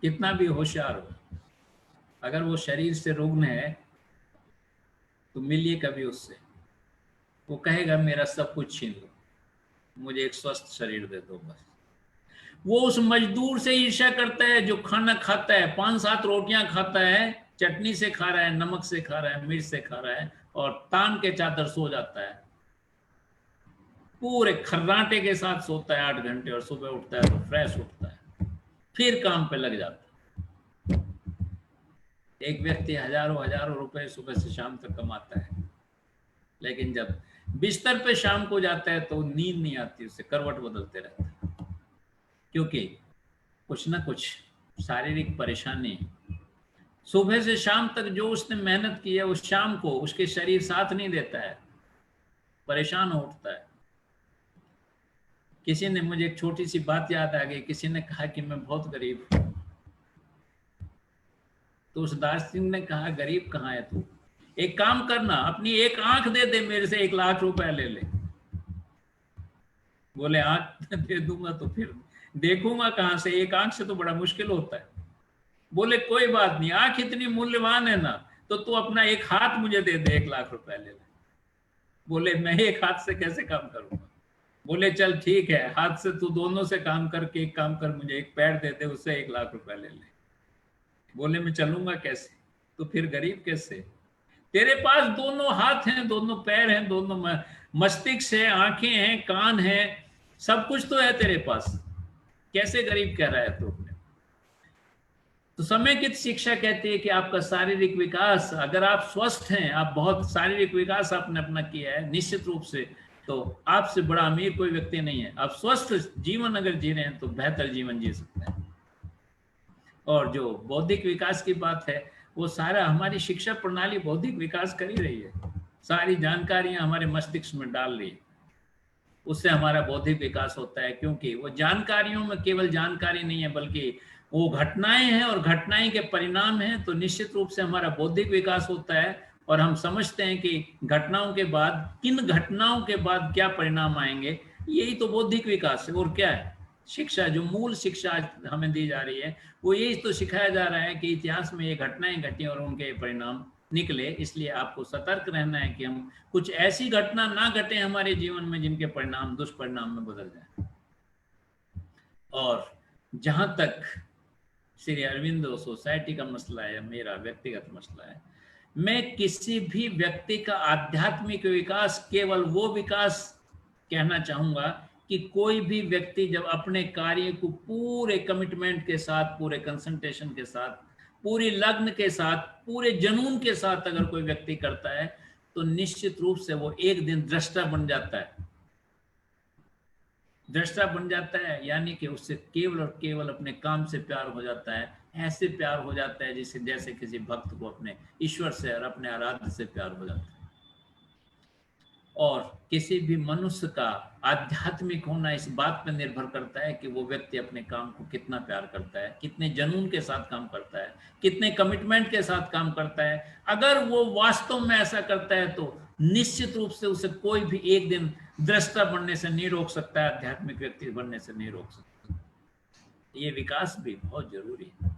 कितना भी होशियार हो, अगर वो शरीर से रुग्ण है तो मिलिए कभी उससे, वो कहेगा मेरा सब कुछ छीन लो, मुझे एक स्वस्थ शरीर दे दो बस। वो उस मजदूर से ईर्ष्या करता है जो खाना खाता है, 5-7 रोटियां खाता है, चटनी से खा रहा है, नमक से खा रहा है, मिर्च से खा रहा है, और तान के चादर सो जाता है, पूरे खर्राटे के साथ सोता है 8 घंटे, और सुबह उठता है तो फ्रेश उठता है, फिर काम पे लग जाता है। एक व्यक्ति हजारों हजारों रुपए सुबह से शाम तक कमाता है, लेकिन जब बिस्तर पे शाम को जाता है तो नींद नहीं आती, उससे करवट बदलते रहता है, क्योंकि कुछ ना कुछ शारीरिक परेशानी है। सुबह से शाम तक जो उसने मेहनत की है, उस शाम को उसके शरीर साथ नहीं देता है, परेशान हो उठता है। किसी ने, मुझे एक छोटी सी बात याद आ गई, किसी ने कहा कि मैं बहुत गरीब हूं, तो उस दास सिंह ने कहा गरीब कहाँ है तू, एक काम करना, अपनी एक आंख दे दे, मेरे से 1 लाख रुपए ले ले। बोले आंख दे दूंगा तो फिर देखूंगा कहां से, एक आंख से तो बड़ा मुश्किल होता है। बोले कोई बात नहीं, आंख इतनी मूल्यवान है ना, तो तू अपना एक हाथ मुझे दे दे, 1 लाख रुपए ले ले। बोले मैं एक हाथ से कैसे काम करूंगा। बोले चल ठीक है, हाथ से तू दोनों से काम करके एक काम कर, मुझे एक पैर दे दे, उससे 1 लाख रुपए ले ले। बोले मैं चलूंगा कैसे, तो फिर गरीब कैसे, तेरे पास दोनों हाथ हैं, दोनों पैर हैं, दोनों मस्तिष्क है, आंखें हैं, कान है, सब कुछ तो है तेरे पास, कैसे गरीब कह रहा है तू। तो समेकित शिक्षा कहती है कि आपका शारीरिक विकास, अगर आप स्वस्थ हैं, आप बहुत शारीरिक विकास आपने अपना किया है निश्चित रूप से, तो आपसे बड़ा अमीर कोई व्यक्ति नहीं है। आप स्वस्थ जीवन अगर जी रहे हैं तो बेहतर जीवन जी सकते हैं। और जो बौद्धिक विकास की बात है, वो सारा हमारी शिक्षा प्रणाली बौद्धिक विकास कर ही रही है, सारी जानकारियां हमारे मस्तिष्क में डाल रही है, उससे हमारा बौद्धिक विकास होता है। क्योंकि वो जानकारियों में केवल जानकारी नहीं है, बल्कि वो घटनाएं हैं और घटनाएं के परिणाम हैं, तो निश्चित रूप से हमारा बौद्धिक विकास होता है। और हम समझते हैं कि घटनाओं के बाद, किन घटनाओं के बाद क्या परिणाम आएंगे, यही तो बौद्धिक विकास है। और क्या है शिक्षा, जो मूल शिक्षा आज हमें दी जा रही है, वो यही तो सिखाया जा रहा है कि इतिहास में ये घटनाएं घटी और उनके परिणाम निकले। इसलिए आपको सतर्क रहना है कि हम कुछ ऐसी घटना ना घटे हमारे जीवन में जिनके परिणाम दुष्परिणाम में बदल जाए। और जहां तक श्री अरविंदो सोसाइटी का मसला है, मेरा व्यक्तिगत मसला है, मैं किसी भी व्यक्ति का आध्यात्मिक विकास केवल वो विकास कहना चाहूंगा कि कोई भी व्यक्ति जब अपने कार्य को पूरे कमिटमेंट के साथ, पूरे कंसंट्रेशन के साथ, पूरी लग्न के साथ, पूरे जुनून के साथ अगर कोई व्यक्ति करता है, तो निश्चित रूप से वो एक दिन दृष्टा बन जाता है। दृष्टा बन जाता है यानी कि उससे केवल और केवल अपने काम से प्यार हो जाता है, ऐसे प्यार हो जाता है जिसे जैसे किसी भक्त को अपने ईश्वर से और अपने आराध्य से प्यार हो जाता है। और किसी भी मनुष्य का आध्यात्मिक होना इस बात पर निर्भर करता है कि वो व्यक्ति अपने काम को कितना प्यार करता है, कितने जुनून के साथ काम करता है, कितने कमिटमेंट के साथ काम करता है। अगर वो वास्तव में ऐसा करता है तो निश्चित रूप से उसे कोई भी एक दिन दृष्टा बनने से नहीं रोक सकता है, आध्यात्मिक व्यक्ति बनने से नहीं रोक सकता। ये विकास भी बहुत जरूरी है।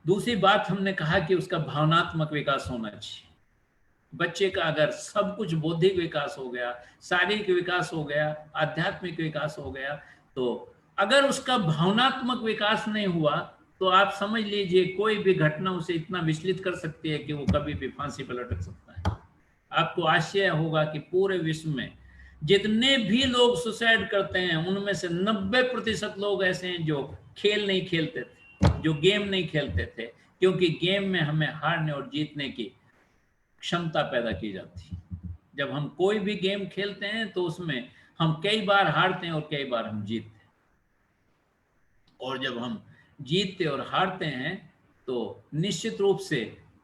दूसरी बात हमने कहा कि उसका भावनात्मक विकास होना चाहिए। बच्चे का अगर सब कुछ बौद्धिक विकास हो गया, शारीरिक विकास हो गया, आध्यात्मिक विकास हो गया, तो अगर उसका भावनात्मक विकास नहीं हुआ तो आप समझ लीजिए कोई भी घटना उसे इतना विचलित कर सकती है कि वो कभी भी फांसी पर लटक सकता है। आपको आश्चर्य होगा कि पूरे विश्व में जितने भी लोग सुसाइड करते हैं उनमें से 90% लोग ऐसे हैं जो खेल नहीं खेलते थे, जो गेम नहीं खेलते थे, क्योंकि गेम में हमें हारने और जीतने की क्षमता पैदा की जाती है। जब हम कोई भी गेम खेलते हैं तो उसमें हम कई बार हारते हैं और कई बार हम जीतते हैं। और जब हम जीतते और हारते हैं तो निश्चित रूप से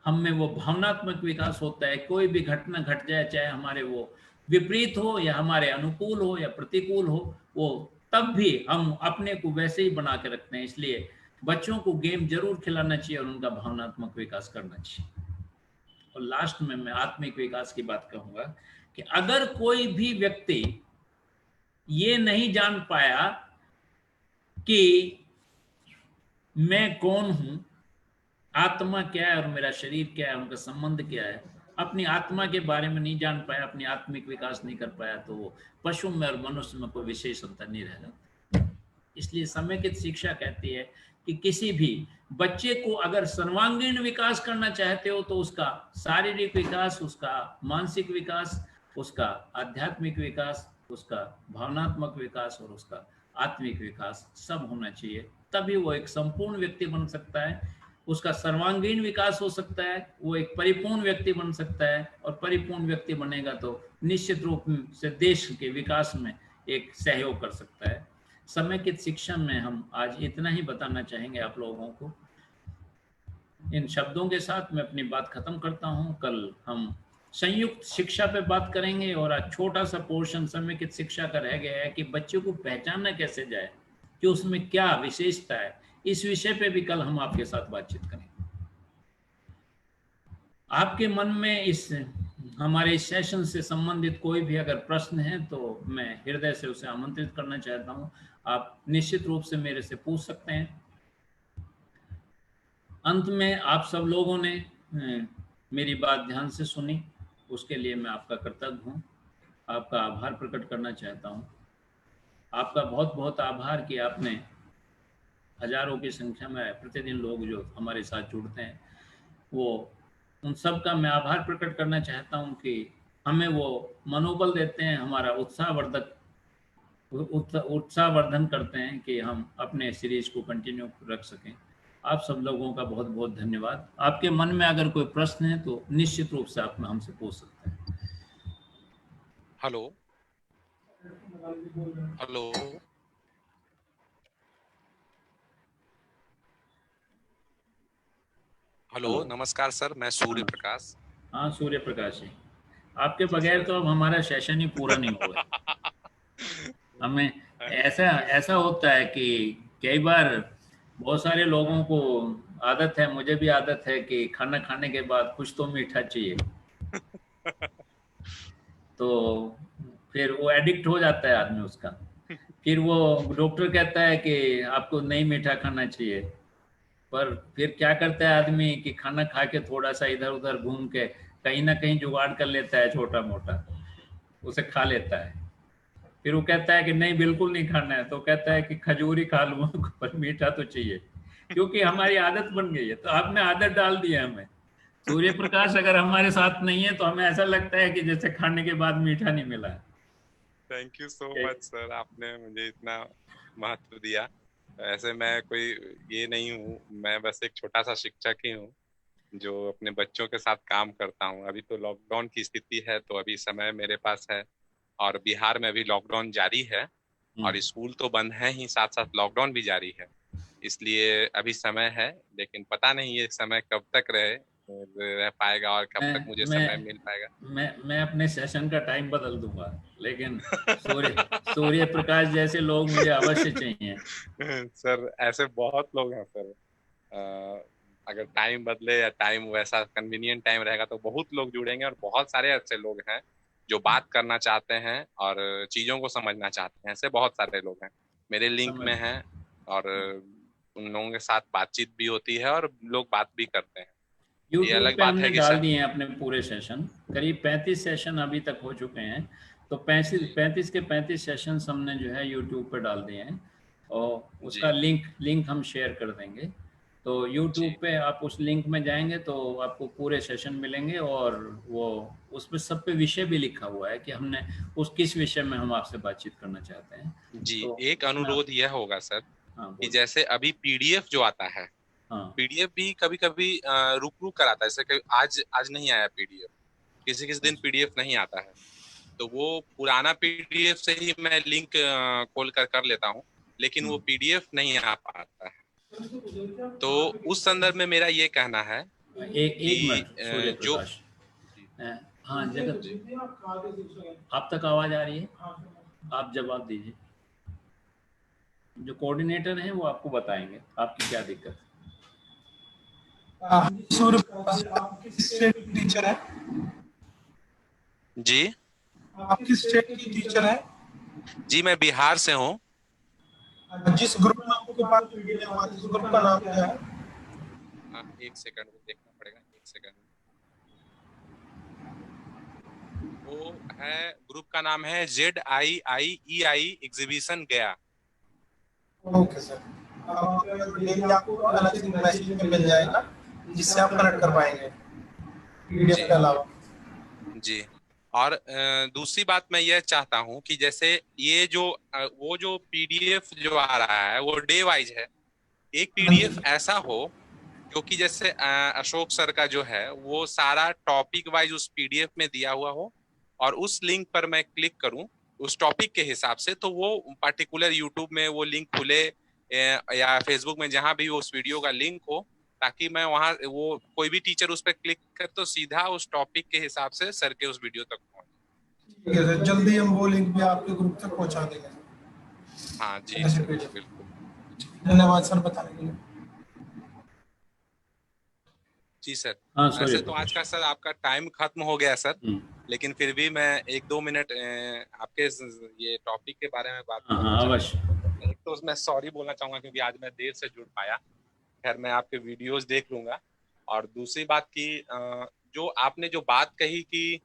हम में वो भावनात्मक विकास होता है। कोई भी घटना घट जाए, चाहे हमारे वो विपरीत हो या हमारे अनुकूल हो या प्रतिकूल हो, वो तब भी हम अपने को वैसे ही बना के रखते हैं। इसलिए बच्चों को गेम जरूर खिलाना चाहिए और उनका भावनात्मक विकास करना चाहिए। और लास्ट में मैं आत्मिक विकास की बात कहूंगा कि अगर कोई भी व्यक्ति ये नहीं जान पाया कि मैं कौन हूं, आत्मा क्या है और मेरा शरीर क्या है, उनका संबंध क्या है, अपनी आत्मा के बारे में नहीं जान पाया, अपनी आत्मिक विकास नहीं कर पाया, तो वो पशु में और मनुष्य में कोई विशेष अंतर नहीं रह जाता। इसलिए समेकित शिक्षा कहती है कि किसी भी बच्चे को अगर सर्वांगीण विकास करना चाहते हो तो उसका शारीरिक विकास, उसका मानसिक विकास, उसका आध्यात्मिक विकास, उसका भावनात्मक विकास और उसका आत्मिक विकास सब होना चाहिए, तभी वो एक संपूर्ण व्यक्ति बन सकता है, उसका सर्वांगीण विकास हो सकता है, वो एक परिपूर्ण व्यक्ति बन सकता है, और परिपूर्ण व्यक्ति बनेगा तो निश्चित रूप से देश के विकास में एक सहयोग कर सकता है। समेकित शिक्षा में हम आज इतना ही बताना चाहेंगे आप लोगों को। इन शब्दों के साथ मैं अपनी बात खत्म करता हूं। कल हम संयुक्त शिक्षा पे बात करेंगे, और आज छोटा सा पोर्शन समेकित शिक्षा का रह गया है कि बच्चों को पहचानना कैसे जाए, कि उसमें क्या विशेषता है। इस विषय पे भी कल हम आपके साथ बातचीत करेंगे। आपके मन में इस हमारे इस सेशन से संबंधित कोई भी अगर प्रश्न है तो मैं हृदय से उसे आमंत्रित करना चाहता हूं। आप निश्चित रूप से मेरे से पूछ सकते हैं। अंत में आप सब लोगों ने मेरी बात ध्यान से सुनी, उसके लिए मैं आपका कृतज्ञ हूँ, आपका आभार प्रकट करना चाहता हूँ। आपका बहुत बहुत आभार कि आपने हजारों की संख्या में प्रतिदिन लोग जो हमारे साथ जुड़ते हैं, वो उन सब का मैं आभार प्रकट करना चाहता हूँ कि हमें वो मनोबल देते हैं, हमारा उत्साहवर्धन करते हैं कि हम अपने सीरीज को कंटिन्यू रख सकें। आप सब लोगों का बहुत बहुत धन्यवाद। आपके मन में अगर कोई प्रश्न है तो निश्चित रूप से आप हमसे पूछ सकते हैं। हेलो हेलो हेलो, नमस्कार सर, मैं सूर्य प्रकाश। हाँ सूर्य प्रकाश जी, आपके बगैर तो अब हमारा सेशन ही पूरा नहीं हुआ। हमें ऐसा ऐसा होता है कि कई बार बहुत सारे लोगों को आदत है, मुझे भी आदत है कि खाना खाने के बाद कुछ तो मीठा चाहिए, तो फिर वो एडिक्ट हो जाता है आदमी उसका। फिर वो डॉक्टर कहता है कि आपको नहीं मीठा खाना चाहिए, पर फिर क्या करता है आदमी कि खाना खा के थोड़ा सा इधर उधर घूम के कहीं ना कहीं जुगाड़ कर लेता है, छोटा मोटा उसे खा लेता है। फिर वो कहता है कि नहीं बिल्कुल नहीं खाना है, तो कहता है कि खजूरी खा लूँ पर मीठा तो चाहिए, क्योंकि हमारी आदत बन गई है। तो आपने आदत डाल दी है हमें। सूर्य प्रकाश अगर हमारे साथ नहीं है तो हमें ऐसा लगता है कि जैसे खाने के बाद मीठा नहीं मिला है। Thank you so much sir, आपने मुझे इतना महत्व दिया। ऐसे मैं कोई ये नहीं हूँ, मैं बस एक छोटा सा शिक्षक ही हूँ जो अपने बच्चों के साथ काम करता हूँ। अभी तो लॉकडाउन की स्थिति है, तो अभी समय मेरे पास है, और बिहार में अभी लॉकडाउन जारी है, और स्कूल तो बंद है ही, साथ साथ लॉकडाउन भी जारी है। इसलिए अभी समय है, लेकिन पता नहीं ये समय कब तक रह पाएगा और कब तक मुझे समय मिल पाएगा। मैं अपने सेशन का टाइम बदल दूंगा, लेकिन सूर्य प्रकाश जैसे लोग मुझे अवश्य चाहिए। सर ऐसे बहुत लोग हैं सर। अगर टाइम बदले या टाइम वैसा कन्वीनियंट टाइम रहेगा तो बहुत लोग जुड़ेंगे, और बहुत सारे ऐसे लोग हैं जो बात करना चाहते हैं और चीजों को समझना चाहते हैं। ऐसे बहुत सारे लोग हैं मेरे लिंक समझ में हैं, और उन लोगों के साथ बातचीत भी होती है और लोग बात भी करते हैं। ये यूट्यूब अलग पे बात हमने है कि डाल सर, दिए हैं अपने पूरे सेशन, करीब 35 सेशन अभी तक हो चुके हैं। तो 35 के 35 सेशन हमने जो है यूट्यूब पे डाल दिए हैं, और जी उसका लिंक हम शेयर कर देंगे। तो यूट्यूब जी पे आप उस लिंक में जाएंगे तो आपको पूरे सेशन मिलेंगे, और वो उसमें सब पे विषय भी लिखा हुआ है कि हमने उस किस विषय में हम आपसे बातचीत करना चाहते हैं। जी। तो एक उसमें आप, अनुरोध यह होगा सर हाँ कि बोलिए। जैसे अभी पीडीएफ जो आता है, हाँ पीडीएफ भी कभी कभी रुक रुक कर आता है। जैसे कभी आज आज नहीं आया पीडीएफ, किसी किसी दिन अच्छा, पीडीएफ नहीं आता है, तो वो पुराना पीडीएफ से ही मैं लिंक खोल कर लेता हूँ, लेकिन वो पीडीएफ नहीं आ पाता है। तो उस संदर्भ में मेरा ये कहना है एक कि मिनट सूर्य जो प्रकाश। जी हाँ जगत, जी आप तक आवाज आ रही है? आप जवाब दीजिए, जो कोऑर्डिनेटर हैं वो आपको बताएंगे आपकी क्या दिक्कत है। सूर्य प्रकाश, आप किस स्टेट की टीचर है? जी आप किस स्टेट की टीचर है? जी, मैं बिहार से हूँ। जिस ग्रुप में आपके पास पीडीएफ हुआ, जिस ग्रुप का नाम क्या है? 1 सेकंड देखना पड़ेगा, 1 सेकंड। है, ग्रुप का नाम है ZIIEI एग्जीबिशन गया। ओके सर, डेली आपको अलग से मैसेज में मिल जाएगा जिससे आप कनेक्ट कर पाएंगे पीडीएफ जी के अलावा। जी। और दूसरी बात मैं यह चाहता हूं कि जैसे ये जो वो जो पीडीएफ जो आ रहा है वो डे वाइज है। एक हाँ जी। पीडीएफ ऐसा हो क्योंकि जैसे अशोक सर का जो है वो सारा टॉपिक वाइज उस पीडीएफ में दिया हुआ हो, और उस लिंक पर मैं क्लिक करूं उस टॉपिक के हिसाब से, तो वो पर्टिकुलर यूट्यूब में वो लिंक खुले या फेसबुक में जहां भी उस वीडियो का लिंक हो, ताकि मैं वहां वो कोई भी टीचर उस पर क्लिक कर तो सीधा उस टॉपिक के हिसाब से सर के उस वीडियो तक पहुंचे। ठीक है सर, जल्दी हम वो लिंक भी आपके ग्रुप तक पहुंचा देंगे। हाँ जी ऐसे सर, PDF। बिल्कुल। धन्यवाद सर बताने के लिए। जी सर। हाँ सॉरी ऐसे तो आज का सर आपका टाइम खत्म हो गया सर, लेकिन फिर भी मैं 1-2 मिनट आपके ये टॉपिक के बारे में बात हाँ करना हाँ चाहूँगा। अवश्य। एक तो मैं सॉरी बोलना चाहूंगा क्योंकि आज मैं देर से जुड़ पाया। खैर मैं आपके वीडियोस देख लूंगा। और दूसरी बात की जो आपने जो बात कही कि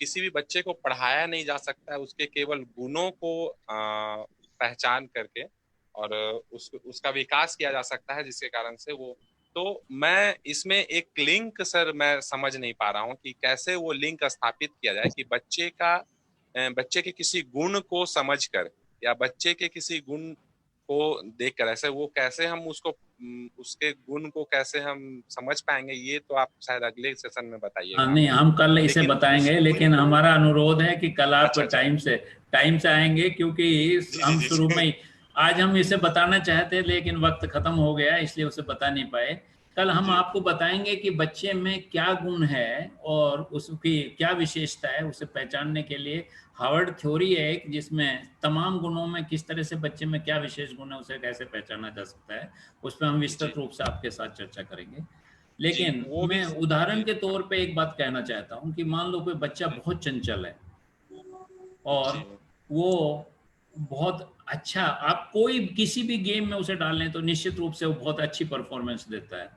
किसी भी बच्चे को पढ़ाया नहीं जा सकता है, उसके केवल गुणों को पहचान करके और उसका विकास किया जा सकता है, जिसके कारण से वो, तो मैं इसमें एक लिंक सर मैं समझ नहीं पा रहा हूँ कि कैसे वो लिंक स्थापित किया जाए कि बच्चे के किसी गुण को समझकर या बच्चे के किसी गुण को देखकर ऐसे वो कैसे हम उसके गुण को कैसे हम समझ पाएंगे, ये तो आप शायद अगले सेशन में हाँ बताइएगा नहीं, हमें। हम कल इसे लेकिन उस बताएंगे, गुण लेकिन को, हमारा अनुरोध है कि कल आप अच्छा अच्छा, टाइम से आएंगे, क्योंकि जी जी हम जी शुरू जी, में ही आज हम इसे बताना चाहते लेकिन वक्त खत्म हो गया, इसलिए उसे बता नहीं पाए। कल हम जी आपको बताएंगे कि बच्चे में क्या गुण है और उसकी क्या विशेषता है, उसे पहचानने के लिए हार्वर्ड थ्योरी है एक, जिसमें तमाम गुणों में किस तरह से बच्चे में क्या विशेष गुण है उसे कैसे पहचाना जा सकता है, उस पर हम जी विस्तृत रूप से आपके साथ चर्चा करेंगे। जी, लेकिन वो भी मैं उदाहरण जी के तौर पे एक बात कहना चाहता हूं कि मान लो कोई बच्चा जी बहुत चंचल है और जी वो बहुत अच्छा, आप कोई किसी भी गेम में उसे डालें तो निश्चित रूप से वो बहुत अच्छी परफॉर्मेंस देता है,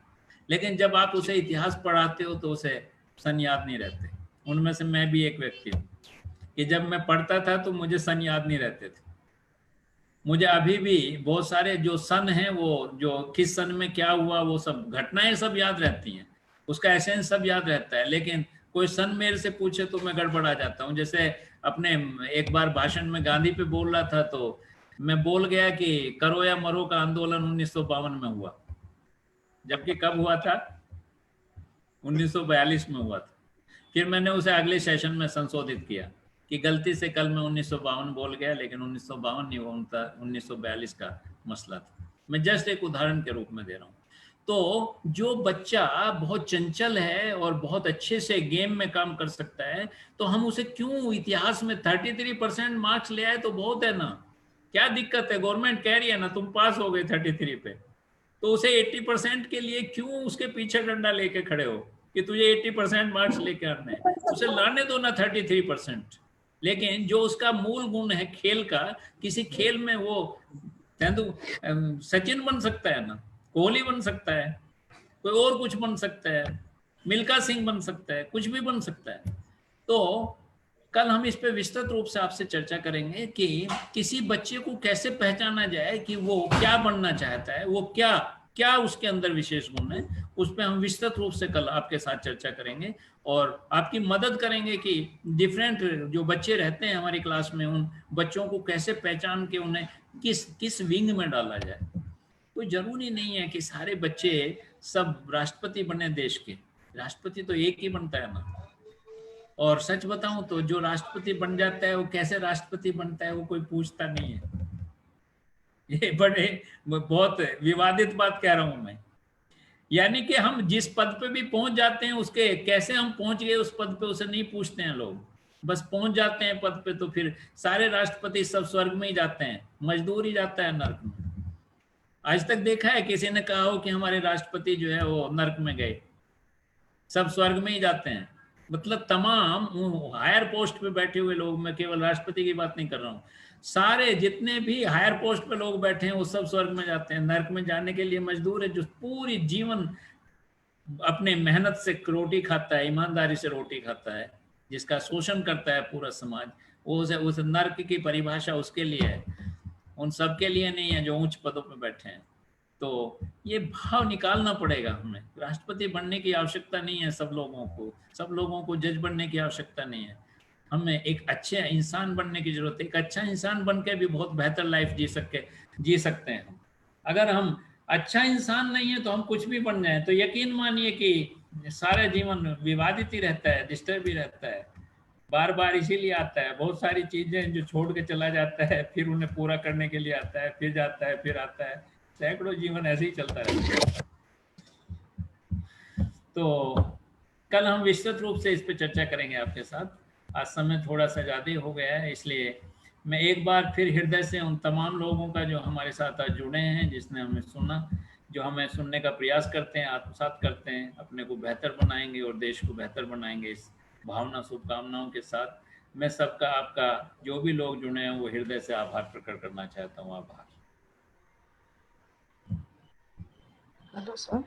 लेकिन जब आप जी उसे इतिहास पढ़ाते हो तो उसे सन याद नहीं रहते। उनमें से मैं भी एक व्यक्ति हूँ कि जब मैं पढ़ता था तो मुझे सन याद नहीं रहते थे। मुझे अभी भी बहुत सारे जो सन हैं, वो जो किस सन में क्या हुआ वो सब घटनाएं सब याद रहती हैं, उसका एसेंस सब याद रहता है, लेकिन कोई सन मेरे से पूछे तो मैं गड़बड़ा जाता हूँ। जैसे अपने एक बार भाषण में गांधी पे बोल रहा था तो मैं बोल गया कि करो या मरो का आंदोलन 1952 में हुआ, जबकि कब हुआ था? 1942 में हुआ था। फिर मैंने उसे अगले सेशन में संशोधित किया कि गलती से कल मैं 1952 बोल गया, लेकिन 1952 नहीं, वो 1942 का मसला था। मैं जस्ट एक उदाहरण के रूप में दे रहा हूँ। तो जो बच्चा बहुत चंचल है और बहुत अच्छे से गेम में काम कर सकता है, तो हम उसे क्यों इतिहास में 33% मार्क्स ले आए तो बहुत है ना, क्या दिक्कत है? गवर्नमेंट कह रही है ना तुम पास हो गए 33 पे, तो उसे 80% के लिए क्यों उसके पीछे डंडा लेके खड़े हो कि तुझे 80% मार्क्स लेके आने हैं? उसे लाने दो ना 33%। लेकिन जो उसका मूल गुण है खेल का, किसी खेल में वो तेंदु सचिन बन सकता है ना, कोहली बन सकता है, कोई और कुछ बन सकता है, मिल्खा सिंह बन सकता है, कुछ भी बन सकता है। तो कल हम इस पे विस्तृत रूप से आपसे चर्चा करेंगे कि किसी बच्चे को कैसे पहचाना जाए कि वो क्या बनना चाहता है, वो क्या क्या उसके अंदर विशेष गुण है, उस पर हम विस्तृत रूप से कल आपके साथ चर्चा करेंगे और आपकी मदद करेंगे कि डिफरेंट जो बच्चे रहते हैं हमारी क्लास में, उन बच्चों को कैसे पहचान के उन्हें किस किस विंग में डाला जाए। कोई जरूरी नहीं है कि सारे बच्चे सब राष्ट्रपति बने देश के, राष्ट्रपति तो एक ही बनता है ना। और सच बताऊं तो जो राष्ट्रपति बन जाता है वो कैसे राष्ट्रपति बनता है वो कोई पूछता नहीं है। ये बड़े बहुत विवादित बात कह रहा हूं मैं। यानी कि हम जिस पद पे भी पहुंच जाते हैं उसके कैसे हम पहुंच गए उस पद पे उसे नहीं पूछते हैं लोग, बस पहुंच जाते हैं पद पे। तो फिर सारे राष्ट्रपति सब स्वर्ग में ही जाते हैं, मजदूर ही जाता है नर्क में। आज तक देखा है किसी ने कहा हो कि हमारे राष्ट्रपति जो है वो नर्क में गए? सब स्वर्ग में ही जाते हैं। मतलब तमाम हायर पोस्ट पे बैठे हुए लोग, मैं केवल राष्ट्रपति की बात नहीं कर रहा हूँ, सारे जितने भी हायर पोस्ट पे लोग बैठे हैं वो सब स्वर्ग में जाते हैं। नर्क में जाने के लिए मजदूर है जो पूरी जीवन अपने मेहनत से रोटी खाता है, ईमानदारी से रोटी खाता है, जिसका शोषण करता है पूरा समाज, वो उस नर्क की परिभाषा उसके लिए है, उन सब के लिए नहीं है जो उच्च पदों पर बैठे हैं। तो ये भाव निकालना पड़ेगा हमें। राष्ट्रपति बनने की आवश्यकता नहीं है सब लोगों को जज बनने की आवश्यकता नहीं है। हमें एक अच्छे इंसान बनने की जरूरत है। एक अच्छा इंसान बन के भी बहुत बेहतर लाइफ जी सकते हैं हम। अगर हम अच्छा इंसान नहीं है तो हम कुछ भी बन जाए तो यकीन मानिए कि सारा जीवन विवादित ही रहता है, डिस्टर्ब ही रहता है, बार बार इसीलिए आता है। बहुत सारी चीजें जो छोड़ के चला जाता है, फिर उन्हें पूरा करने के लिए आता है, फिर जाता है, फिर आता है, सैकड़ों जीवन ऐसे ही चलता रहता है। तो कल हम विस्तृत रूप से इस पर चर्चा करेंगे आपके साथ। आज समय थोड़ा सा ज़्यादा हो गया है, इसलिए मैं एक बार फिर हृदय से उन तमाम लोगों का जो हमारे साथ आज जुड़े हैं, जिसने हमें सुना, जो हमें सुनने का प्रयास करते हैं, आत्मसात करते हैं, अपने को बेहतर बनाएंगे और देश को बेहतर बनाएंगे, इस भावना शुभकामनाओं के साथ मैं सबका, आपका जो भी लोग जुड़े हैं वो हृदय से आभार प्रकट करना चाहता हूँ। आभार। Hello sir.